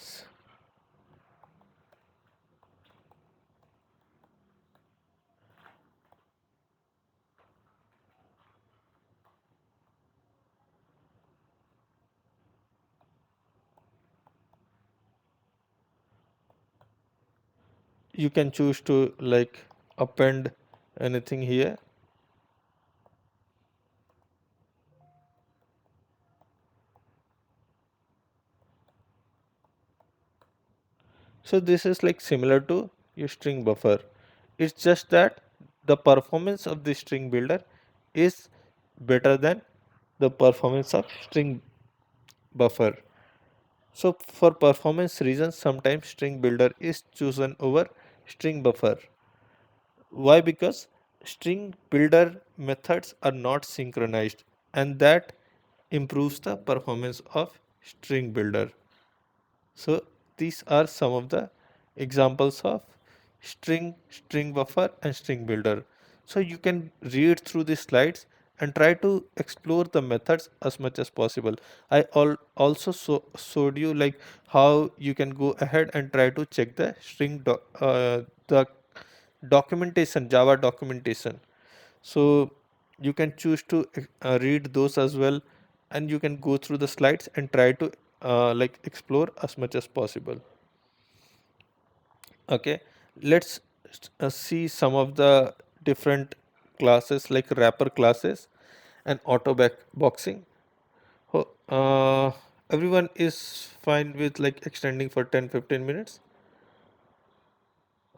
You can choose to like append anything here. So this is like similar to your string buffer. It's just that the performance of the string builder is better than the performance of string buffer. So for performance reasons, sometimes string builder is chosen over string buffer. Why? Because string builder methods are not synchronized, and that improves the performance of string builder. So these are some of the examples of string buffer and string builder. So you can read through the slides and try to explore the methods as much as possible. I also showed you like how you can go ahead and try to check the the documentation, Java documentation. So you can choose to read those as well, and you can go through the slides and try to like explore as much as possible. Okay, let's see some of the different classes like wrapper classes and boxing. Everyone is fine with like extending for 10-15 minutes,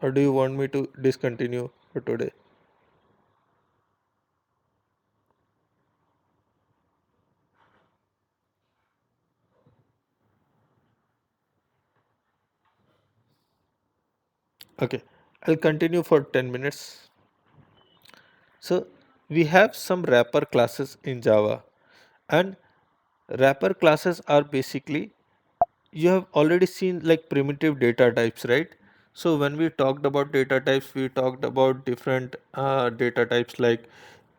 or do you want me to discontinue for today? Okay, I'll continue for 10 minutes. So we have some wrapper classes in Java, and wrapper classes are basically, you have already seen like primitive data types, right? So when we talked about data types, we talked about different data types like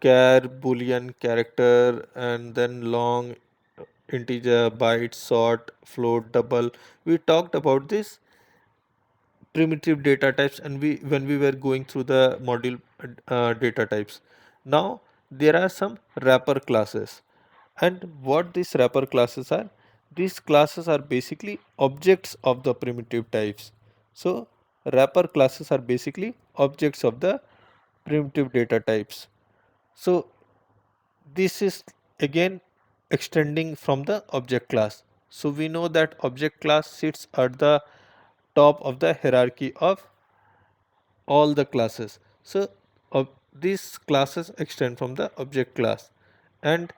char, boolean, character, and then long, integer, byte, sort, float, double. We talked about this primitive data types, and we when we were going through the module data types. Now there are some wrapper classes, and what these wrapper classes are, these classes are basically objects of the primitive types. So wrapper classes are basically objects of the primitive data types. So this is again extending from the object class. So we know that object class sits at the top of the hierarchy of all the classes. So these classes extend from the object class, and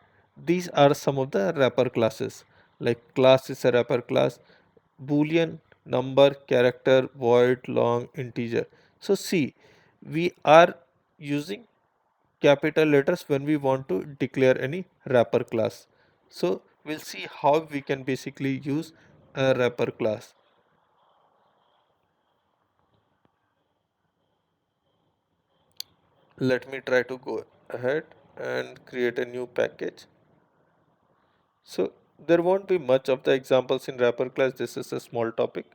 these are some of the wrapper classes. Like class is a wrapper class, boolean, number, character, void, long, integer. So see, we are using capital letters when we want to declare any wrapper class. So we'll see how we can basically use a wrapper class. Let me try to go ahead and create a new package. So there won't be much of the examples in wrapper class. This is a small topic.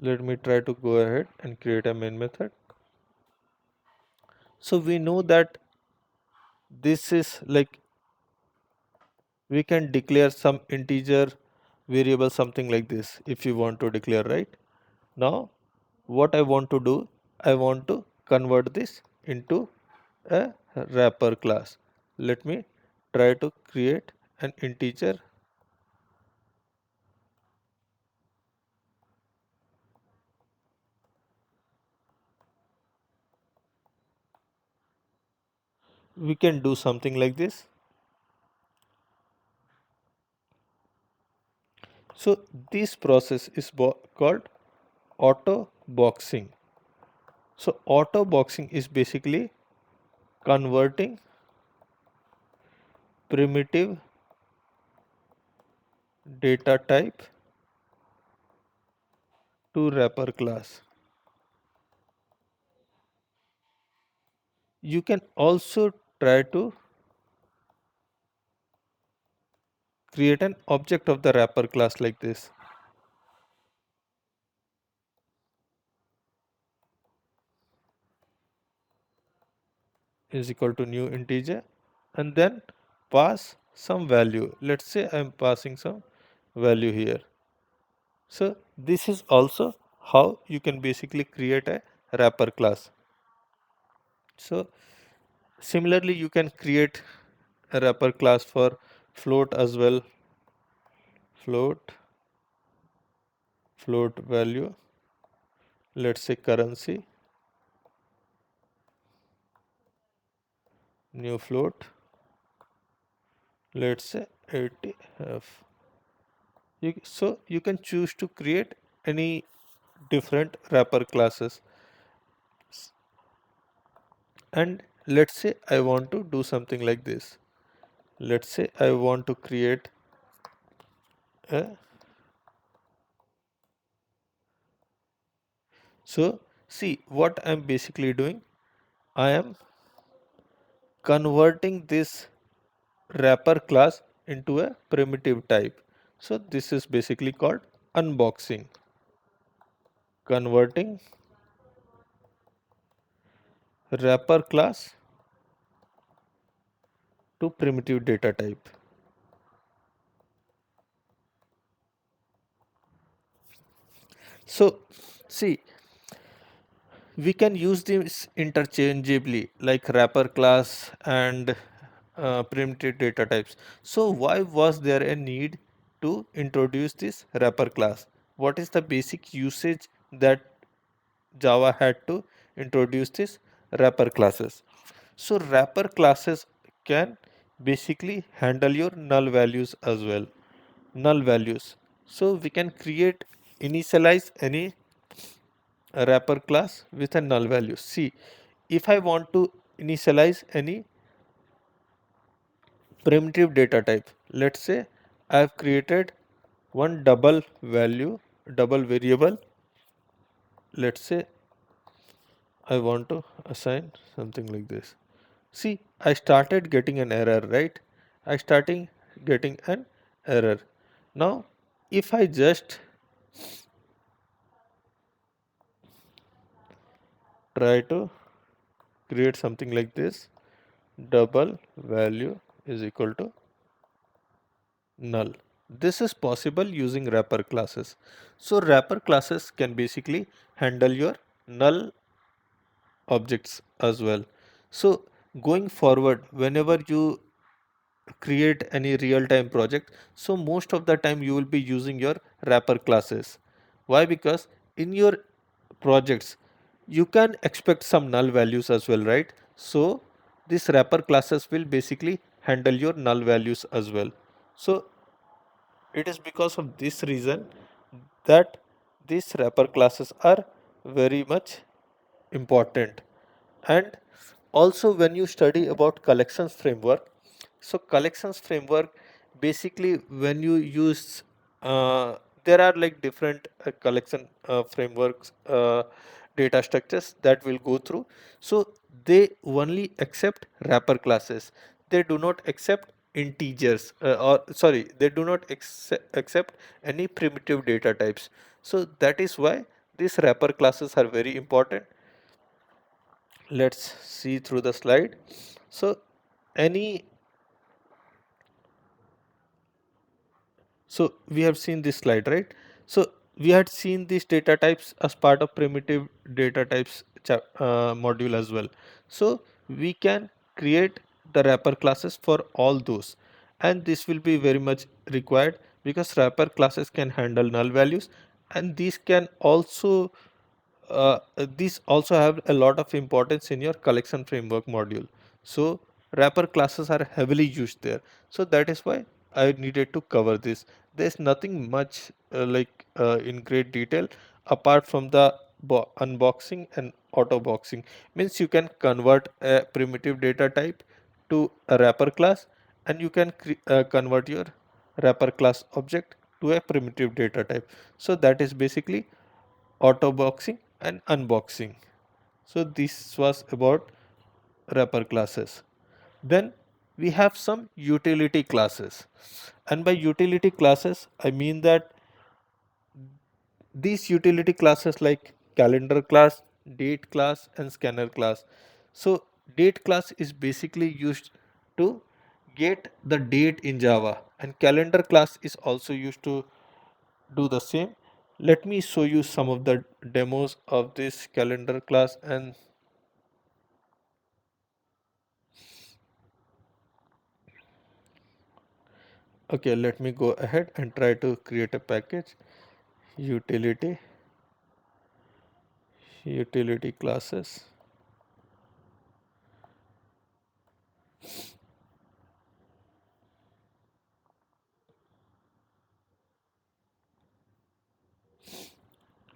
Let me try to go ahead and create a main method. So we know that this is like we can declare some integer variable, something like this, if you want to declare, right? Now what I want to do, I want to convert this into a wrapper class. Let me try to create an integer. we can do something like this. So this process is called auto boxing. So auto boxing is basically converting primitive data type to wrapper class. You can also try to create an object of the wrapper class like this is equal to new integer and then pass some value. Let's say I'm passing some value here. So this is also how you can basically create a wrapper class. So similarly, you can create a wrapper class for float as well. Float, float value, let's say currency, new float, let's say 80F. So you can choose to create any different wrapper classes. And let's say I want to do something like this. Let's say I want to create a, so see what I'm basically doing. I am converting this wrapper class into a primitive type. So this is basically called unboxing, converting wrapper class to primitive data type. So see, we can use this interchangeably like wrapper class and primitive data types. So why was there a need to introduce this wrapper class? What is the basic usage that Java had to introduce this wrapper classes? So wrapper classes can basically handle your null values as well. Null values. So we can create initialize any wrapper class with a null value. See, if I want to initialize any primitive data type, let's say I have created one double value, double variable. Let's say I want to assign something like this. See, I started getting an error, right? I starting getting an error. Now, if I just try to create something like this, double value is equal to null. This is possible using wrapper classes. So wrapper classes can basically handle your null objects as well. So going forward, whenever you create any real-time project, so most of the time you will be using your wrapper classes. Why? Because in your projects you can expect some null values as well, right? So this wrapper classes will basically handle your null values as well. So it is because of this reason that these wrapper classes are very much important. And also when you study about collections framework, so collections framework basically when you use there are like different collection frameworks data structures that will go through. So they only accept wrapper classes. They do not accept integers or sorry, they do not accept any primitive data types. So that is why these wrapper classes are very important. Let's see through the slide. So any so we have seen this slide, right? So we had seen these data types as part of primitive data types module as well. So we can create the wrapper classes for all those, and this will be very much required because wrapper classes can handle null values, and these also have a lot of importance in your collection framework module. So wrapper classes are heavily used there. So that is why I needed to cover this. There's nothing much in great detail apart from the unboxing and auto boxing. Means you can convert a primitive data type to a wrapper class, and you can convert your wrapper class object to a primitive data type. So that is basically auto boxing and unboxing. So this was about wrapper classes. Then we have some utility classes. And by utility classes, I mean that these utility classes like calendar class, date class, and scanner class. So date class is basically used to get the date in Java, and calendar class is also used to do the same. Let me show you some of the demos of this calendar class. And okay, let me go ahead and try to create a package. Utility classes.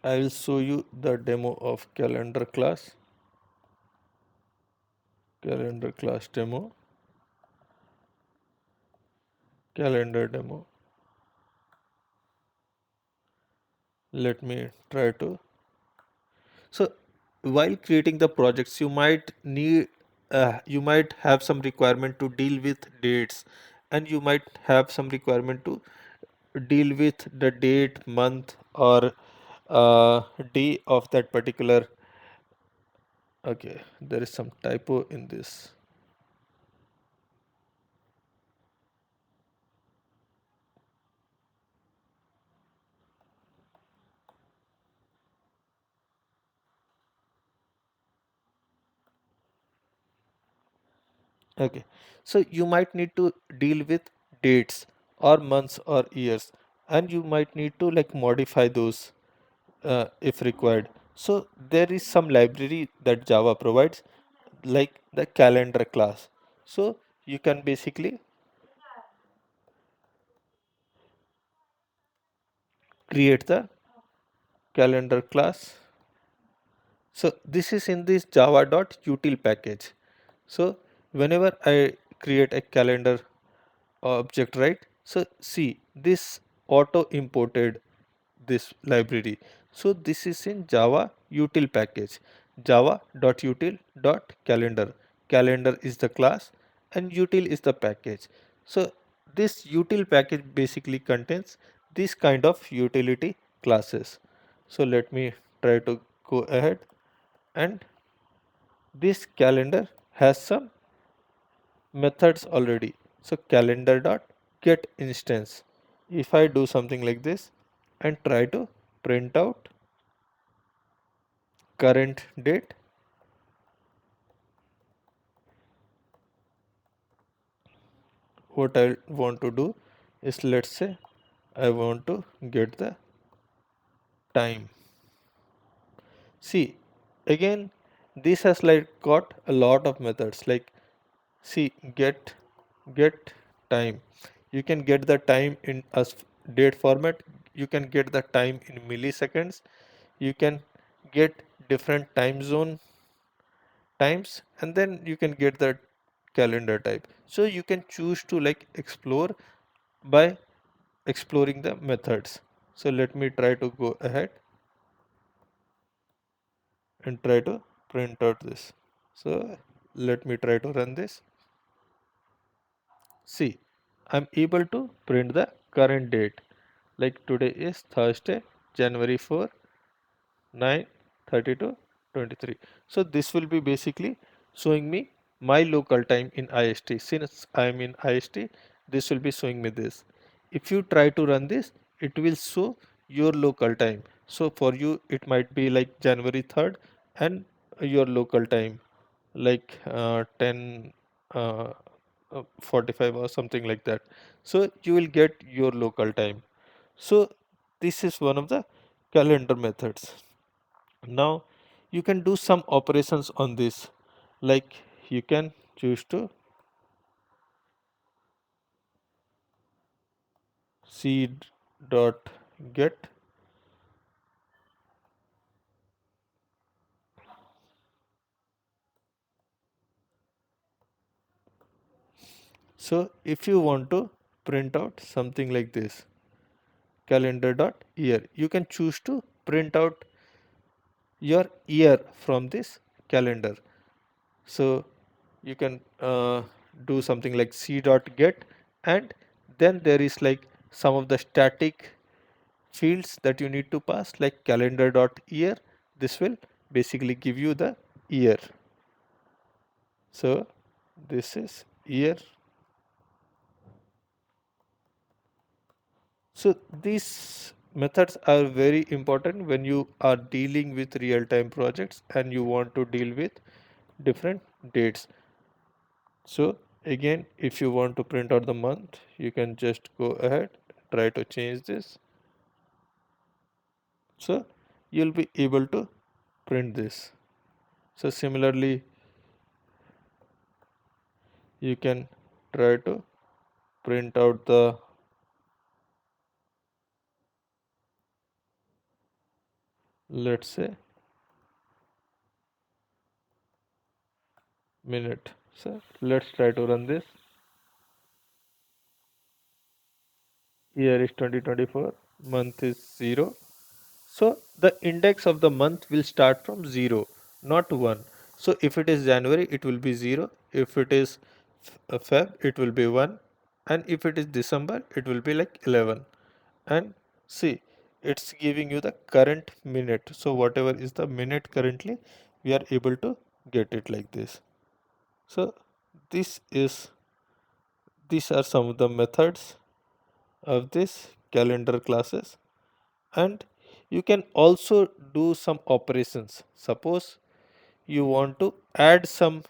I will show you the demo of calendar class demo, calendar demo. Let me try to. So while creating the projects, you might have some requirement to deal with dates, and you might have some requirement to deal with the date, month, or day of that particular. Okay, there is some typo in this. Okay, so you might need to deal with dates or months or years, and you might need to like modify those if required. So there is some library that Java provides, like the calendar class. So you can basically create the calendar class. So this is in this java.util package. So whenever I create a calendar object, right? So see, this auto imported this library. So this is in Java util package, java.util.calendar. Calendar is the class and util is the package. So this util package basically contains this kind of utility classes. So let me try to go ahead, and this calendar has some methods already. So calendar dot get instance. If I do something like this and try to print out current date, what I want to do is, let's say I want to get the time. See, again, this has like got a lot of methods like, see, get time. You can get the time in as date format. You can get the time in milliseconds. You can get different time zone times, and then you can get the calendar type. So you can choose to like explore by exploring the methods. So let me try to go ahead and try to print out this. So let me try to run this. See, I'm able to print the current date. Like today is Thursday, January 4, 9:32, 23. So this will be basically showing me my local time in IST. Since I am in IST, this will be showing me this. If you try to run this, it will show your local time. So for you, it might be like January 3rd and your local time, like 10 uh, 45 or something like that. So you will get your local time. So this is one of the calendar methods. Now you can do some operations on this, like you can choose to. seed dot get. So if you want to print out something like this, calendar dot year, you can choose to print out your year from this calendar. So you can do something like c dot get, and then there is like some of the static fields that you need to pass, like calendar dot year. This will basically give you the year. So this is year. So these methods are very important when you are dealing with real-time projects and you want to deal with different dates. So again, if you want to print out the month, you can just go ahead, try to change this. So you'll be able to print this. So similarly, you can try to print out the, let's say, minute. So let's try to run this. Year is 2024, month is 0. So the index of the month will start from 0, not 1. So if it is January, it will be 0. If it is Feb, it will be 1. And if it is December, it will be like 11. And see, it's giving you the current minute. So whatever is the minute currently, we are able to get it like this. So this is these are some of the methods of this calendar classes. And you can also do some operations. Suppose you want to add some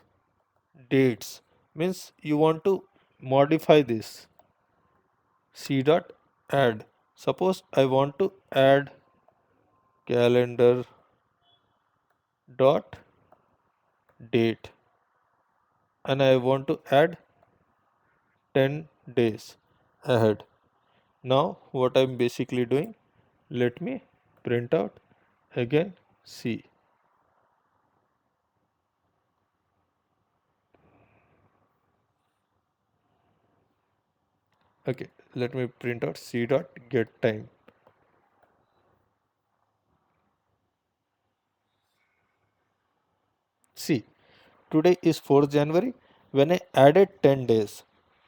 dates, means you want to modify this c dot add. Suppose I want to add calendar dot date and I want to add 10 days ahead. Now what I'm basically doing, let me print out again c. Okay, let me print out c dot get time. See, today is 4th January. When I added 10 days,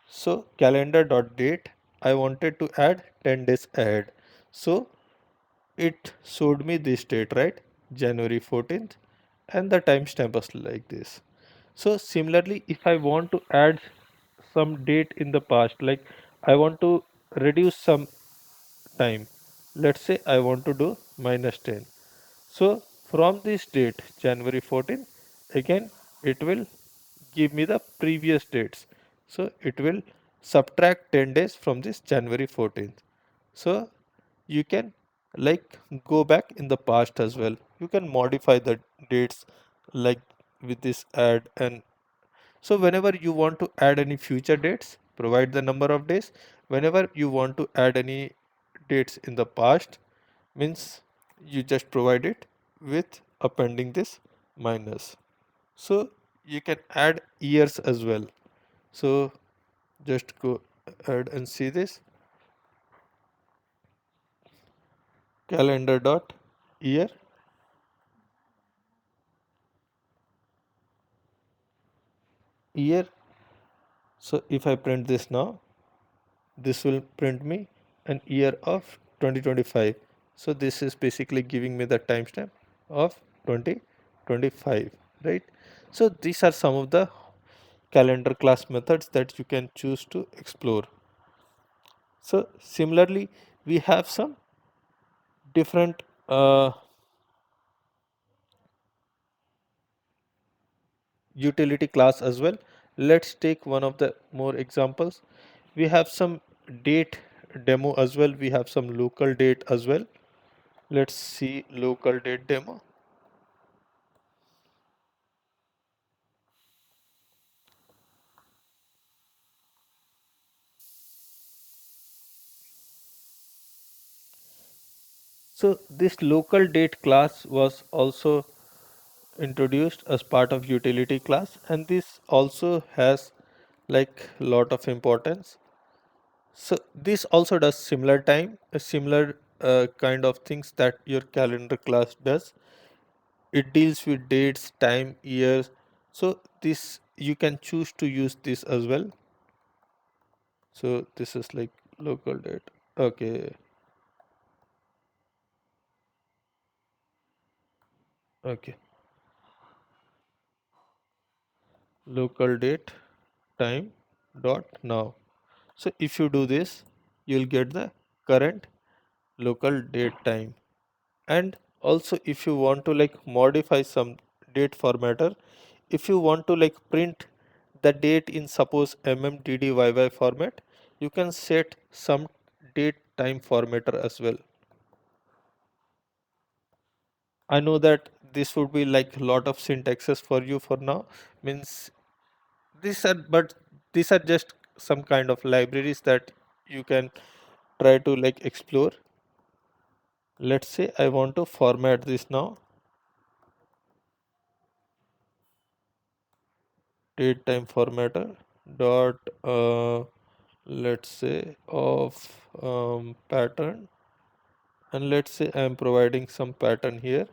so calendar dot date, I wanted to add 10 days ahead. So it showed me this date, right? January 14th, and the timestamp was like this. So similarly, if I want to add some date in the past, like I want to reduce some time, let's say I want to do -10. So from this date, January 14, again it will give me the previous dates. So it will subtract 10 days from this January 14th. So you can like go back in the past as well. You can modify the dates like with this add. And so whenever you want to add any future dates, provide the number of days. Whenever you want to add any dates in the past, means you just provide it with appending this minus. So you can add years as well. So just go ahead and see this calendar dot year. Year. So if I print this now, this will print me an year of 2025. So this is basically giving me the timestamp of 2025, right? So these are some of the calendar class methods that you can choose to explore. So similarly, we have some different utility class as well. Let's take one of the more examples. We have some date demo as well. We have some local date as well. Let's see local date demo. So this local date class was also introduced as part of utility class, and this also has like lot of importance. So this also does similar time, a similar kind of things that your calendar class does. It deals with dates, time, years. So this you can choose to use this as well. So this is like local date. Okay, okay. Local date, time, dot now. So if you do this, you'll get the current local date time. And also if you want to like modify some date formatter, if you want to like print the date in suppose mmddYY format, you can set some date time formatter as well. I know that this would be like a lot of syntaxes for you for now, means these are, but these are just some kind of libraries that you can try to like explore. Let's say I want to format this now, date time formatter dot let's say of pattern, and let's say I am providing some pattern here.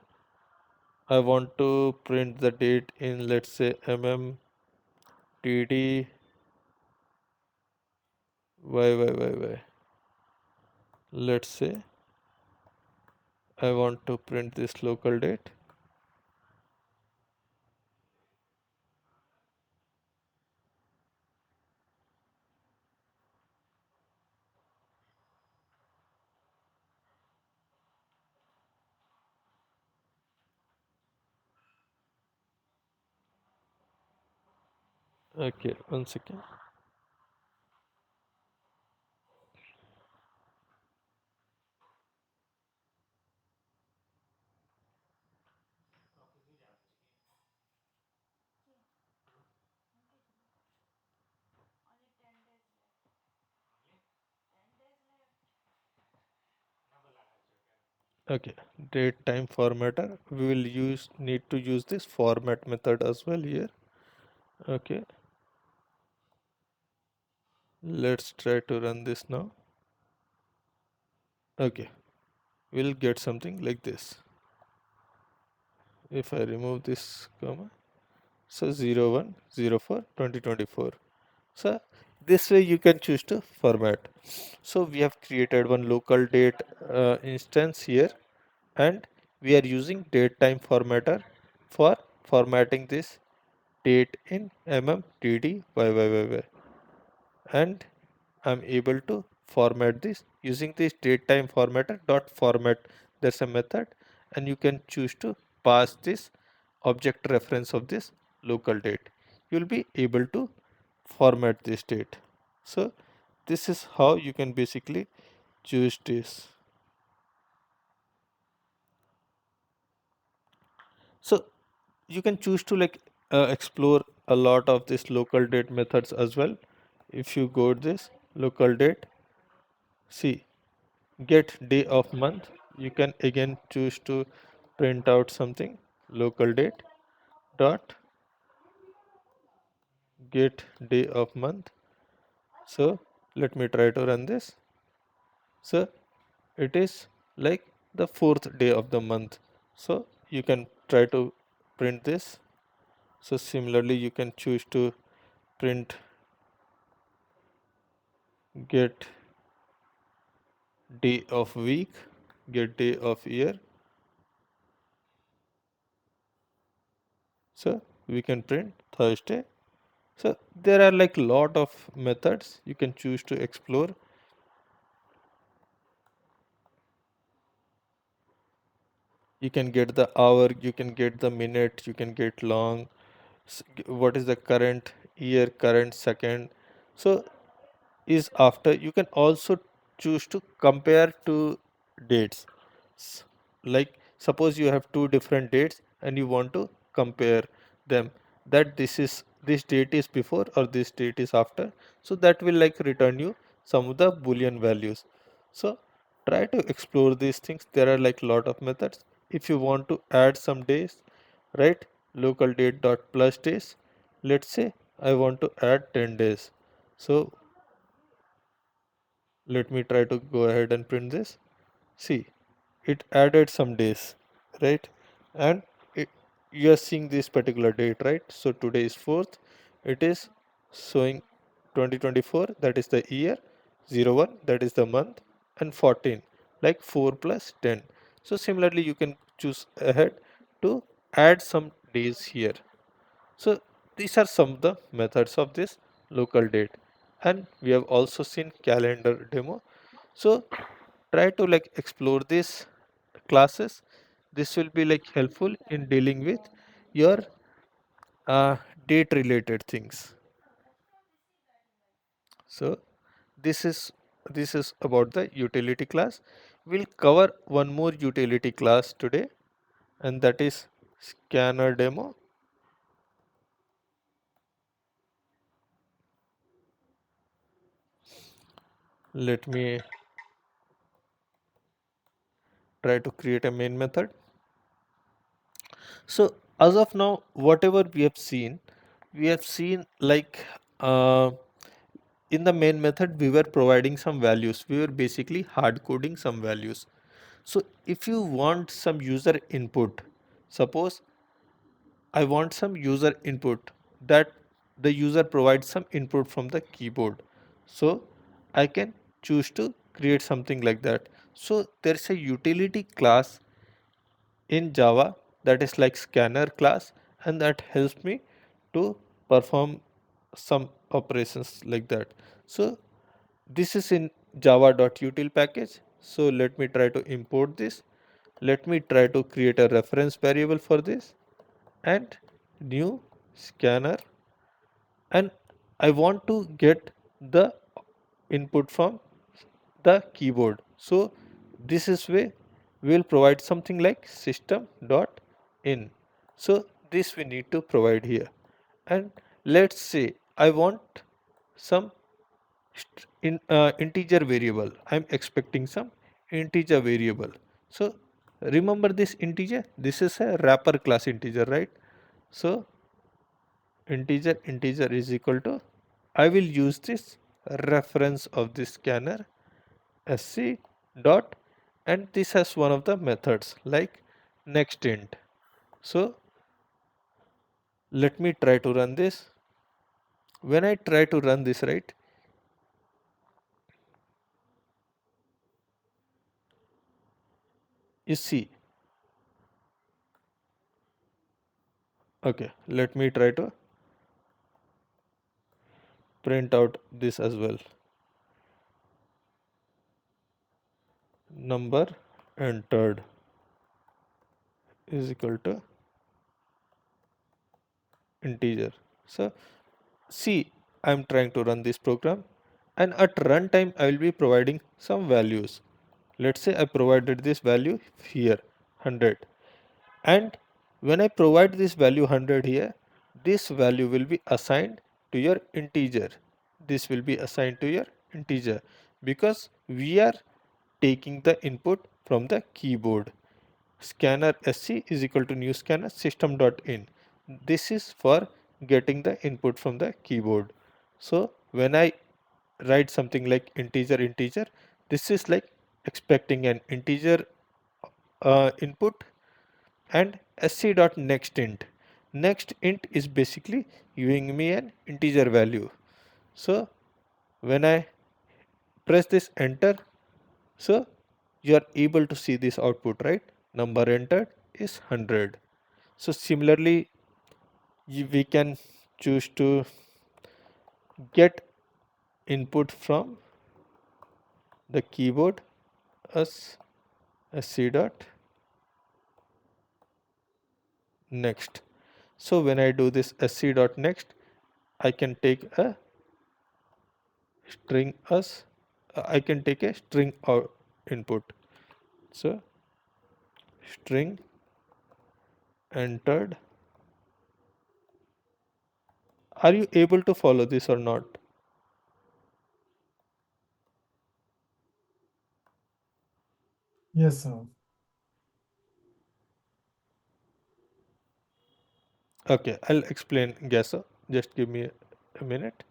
I want to print the date in, let's say, mmdd YYYY. Let's say I want to print this local date. Okay, one second. Okay, date time formatter. We will need to use this format method as well here. Okay, let's try to run this now. Okay, we'll get something like this. If I remove this comma, so 01/04/2024. So this way you can choose to format. So we have created one local date instance here, and we are using date time formatter for formatting this date in mmddYYY, and I'm able to format this using this datetime formatter dot format. There's a method, and you can choose to pass this object reference of this local date. You'll be able to format this date. So this is how you can basically choose this. So you can choose to like explore a lot of this local date methods as well. If you go to this local date, see, get day of month, you can again choose to print out something local date dot get day of month. So let me try to run this. So it is like the fourth day of the month, so you can try to print this. So similarly you can choose to print get day of week, get day of year. So we can print Thursday. So there are like lot of methods you can choose to explore. You can get the hour, you can get the minute, you can get long, what is the current year, current second. So is after, you can also choose to compare two dates. S- like suppose you have two different dates and you want to compare them, that this date is before or this date is after. So that will like return you some of the boolean values. So try to explore these things. There are like lot of methods. If you want to add some days, right, local date dot plus days, let's say I want to add 10 days. So let me try to go ahead and print this. See, it added some days, right? And it, you are seeing this particular date, right? So today is 4th. It is showing 2024, that is the year, 01, that is the month, and 14, like 4 plus 10. So similarly, you can choose ahead to add some days here. So these are some of the methods of this local date. And we have also seen calendar demo. So try to like explore these classes. This will be like helpful in dealing with your uh, date related things. So this is about the utility class. We'll cover one more utility class today, and that is scanner demo. Let me try to create a main method. So as of now, whatever we have seen like uh, in the main method, we were providing some values. We were basically hard coding some values. So if you want some user input, suppose I want some user input, that the user provides some input from the keyboard. So I can choose to create something like that. So there's a utility class in Java that is like scanner class, and that helps me to perform some operations like that. So this is in java.util package. So let me try to import this. Let me try to create a reference variable for this and new scanner, and I want to get the input from the keyboard. So this is way we will provide something like system dot in. So this we need to provide here. And let's say I want some integer variable. I'm expecting some integer variable. So remember this integer, this is a wrapper class integer, right? So integer is equal to, I will use this reference of this scanner sc dot, and this has one of the methods like next int. So let me try to run this. When I try to run this, right, you see, okay, let me try to print out this as well. Number entered is equal to integer. So see, I'm trying to run this program, and at runtime I will be providing some values. Let's say I provided this value here 100, and when I provide this value 100 here, this value will be assigned to your integer. This will be assigned to your integer because we are taking the input from the keyboard. Scanner sc is equal to new scanner system.in. This is for getting the input from the keyboard. So when I write something like integer, this is like expecting an integer input. And sc.nextInt, next int is basically giving me an integer value. So when I press this enter, so you are able to see this output, right? Number entered is 100. So similarly, we can choose to get input from the keyboard as sc dot next. So when I do this sc dot next, I can take a string as I can take a string out input. So string entered. Are you able to follow this or not? Yes, sir. Okay, I'll explain Gesso. Just give me a minute.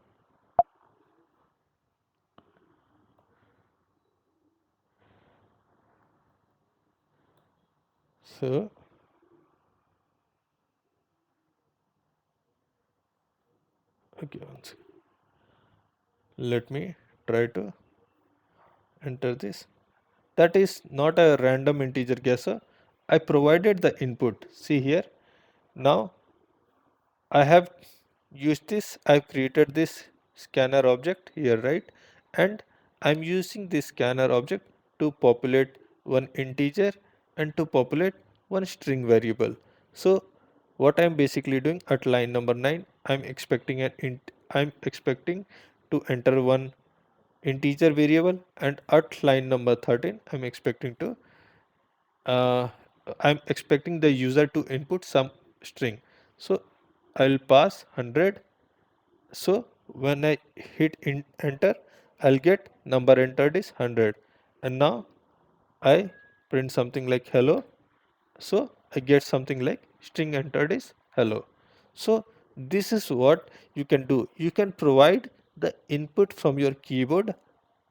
So, okay, one second. Let me try to enter this. That is not a random integer guesser. I provided the input. See here. Now I have used this. I've created this scanner object here, right? And I'm using this scanner object to populate one integer and to populate one string variable. So what I'm basically doing at line number 9, I'm expecting to enter one integer variable, and at line number 13 uh, I'm expecting the user to input some string. So I'll pass 100. So when I hit enter, I'll get number entered is 100. And now I print something like hello. So I get something like string entered is hello. So this is what you can do. You can provide the input from your keyboard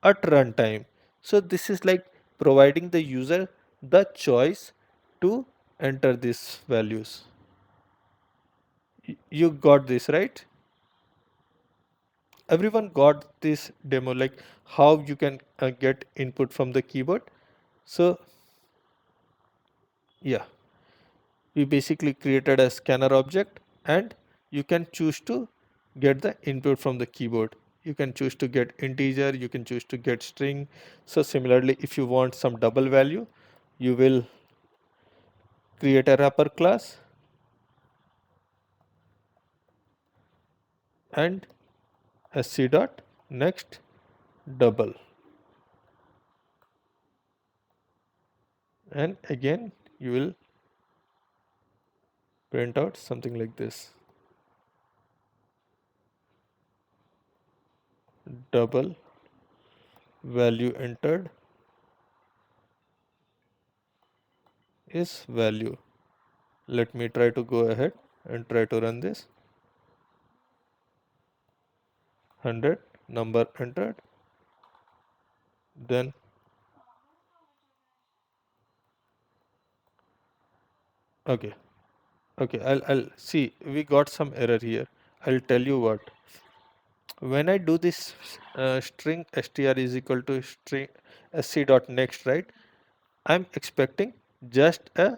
at runtime. So this is like providing the user the choice to enter these values. You got this, right? Everyone got this demo, like how you can get input from the keyboard. So yeah, we basically created a scanner object, and you can choose to get the input from the keyboard. You can choose to get integer, you can choose to get string. So similarly, if you want some double value, you will create a wrapper class and sc dot next double, and again you will print out something like this: double value entered is value. Let me try to go ahead and try to run this. 100 number entered. Then okay, okay, I'll see, we got some error here. I'll tell you what. When I do this string str is equal to string sc dot next, right? I'm expecting just a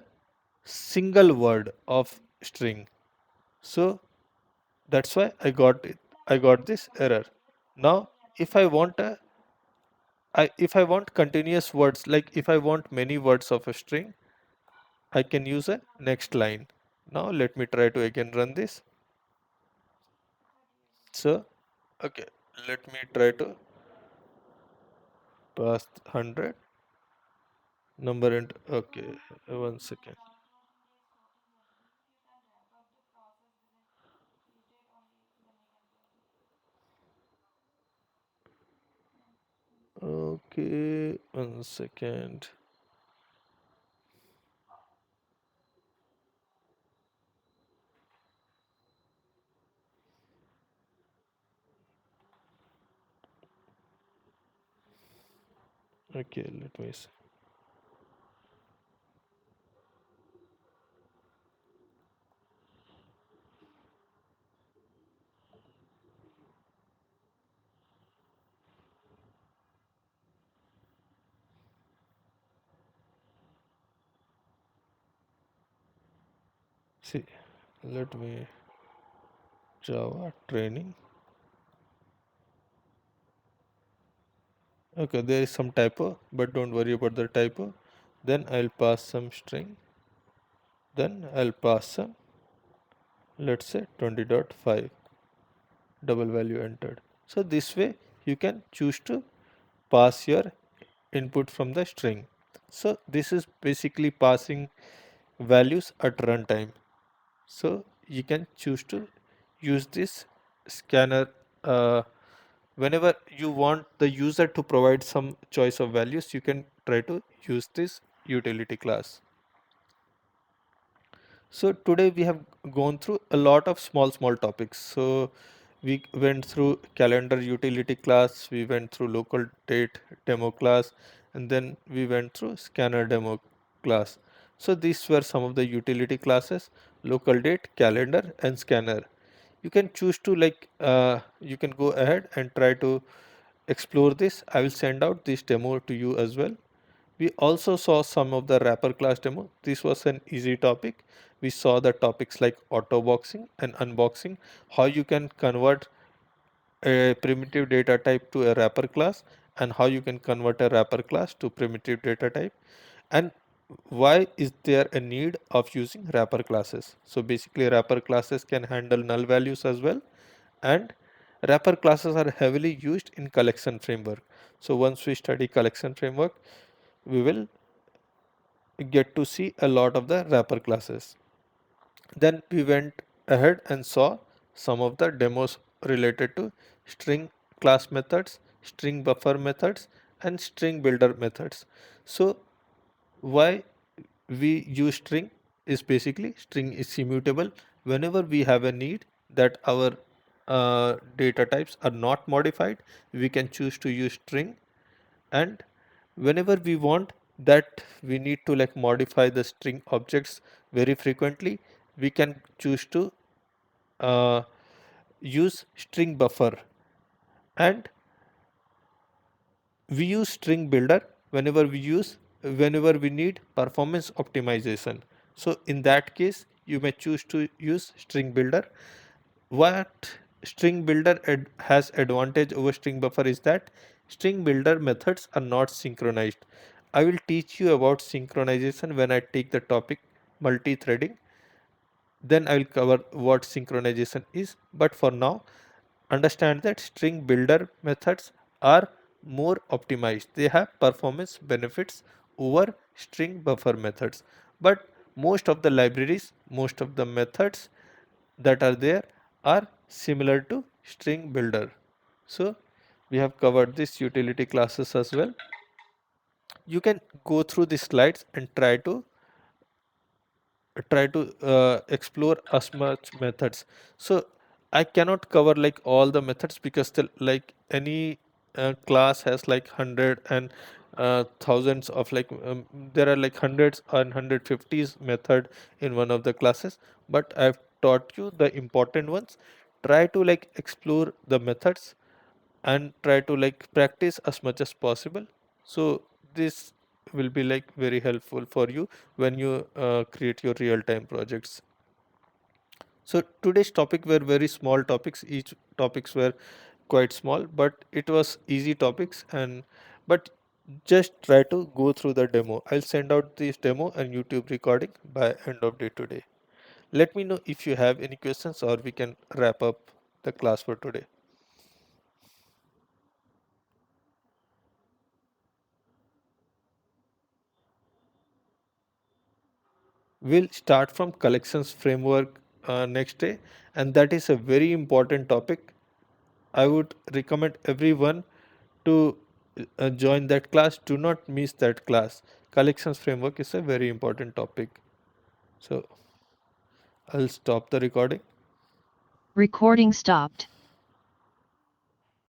single word of string. So that's why I got it. I got this error. Now, if I want if I want continuous words, like if I want many words of a string, I can use a next line. Now let me try to again run this. So, okay, let me try to pass 100 number and okay, one second. Okay, one second. Okay, let me see. See, let me Java training. Okay, there is some typo, but don't worry about the typo. Then I'll pass some string. Then I'll pass some, let's say 20.5 double value entered. So this way you can choose to pass your input from the string. So this is basically passing values at runtime. So you can choose to use this scanner Whenever you want the user to provide some choice of values, you can try to use this utility class. So today we have gone through a lot of small topics. So we went through calendar utility class, we went through local date demo class, and then we went through scanner demo class. So these were some of the utility classes: local date, calendar, and scanner. You can choose to you can go ahead and try to explore this. I will send out this demo to you as well. We also saw some of the wrapper class demo. This was an easy topic. We saw the topics like auto boxing and unboxing, how you can convert a primitive data type to a wrapper class, and how you can convert a wrapper class to primitive data type, and why is there a need of using wrapper classes. So basically wrapper classes can handle null values as well, and wrapper classes are heavily used in collection framework. So once we study collection framework, we will get to see a lot of the wrapper classes. Then we went ahead and saw some of the demos related to string class methods, string buffer methods, and string builder methods. So why we use string is basically string is immutable. Whenever we have a need that our data types are not modified, we can choose to use string, and whenever we want that we need to like modify the string objects very frequently, we can choose to uh, use string buffer, and we use string builder whenever we need performance optimization. So in that case you may choose to use string builder. What string builder has advantage over string buffer is that string builder methods are not synchronized. I will teach you about synchronization when I take the topic multi-threading. Then I will cover what synchronization is. But for now, understand that string builder methods are more optimized. They have performance benefits over string buffer methods. But most of the libraries, most of the methods that are there are similar to string builder. So we have covered this utility classes as well. You can go through the slides and try to explore as much methods. So I cannot cover like all the methods because the like any class has like hundred and thousands of there are like hundreds and 150s method in one of the classes, but I've taught you the important ones. Try to like explore the methods and try to like practice as much as possible. So this will be like very helpful for you when you create your real-time projects. So today's topic were very small topics. Each topics were quite small, but it was easy topics. And but just try to go through the demo. I'll send out this demo and YouTube recording by end of day today. Let me know if you have any questions, or we can wrap up the class for today. We'll start from collections framework next day, and that is a very important topic. I would recommend everyone to join that class. Do not miss that class. Collections framework is a very important topic. So I'll stop the recording. Recording stopped.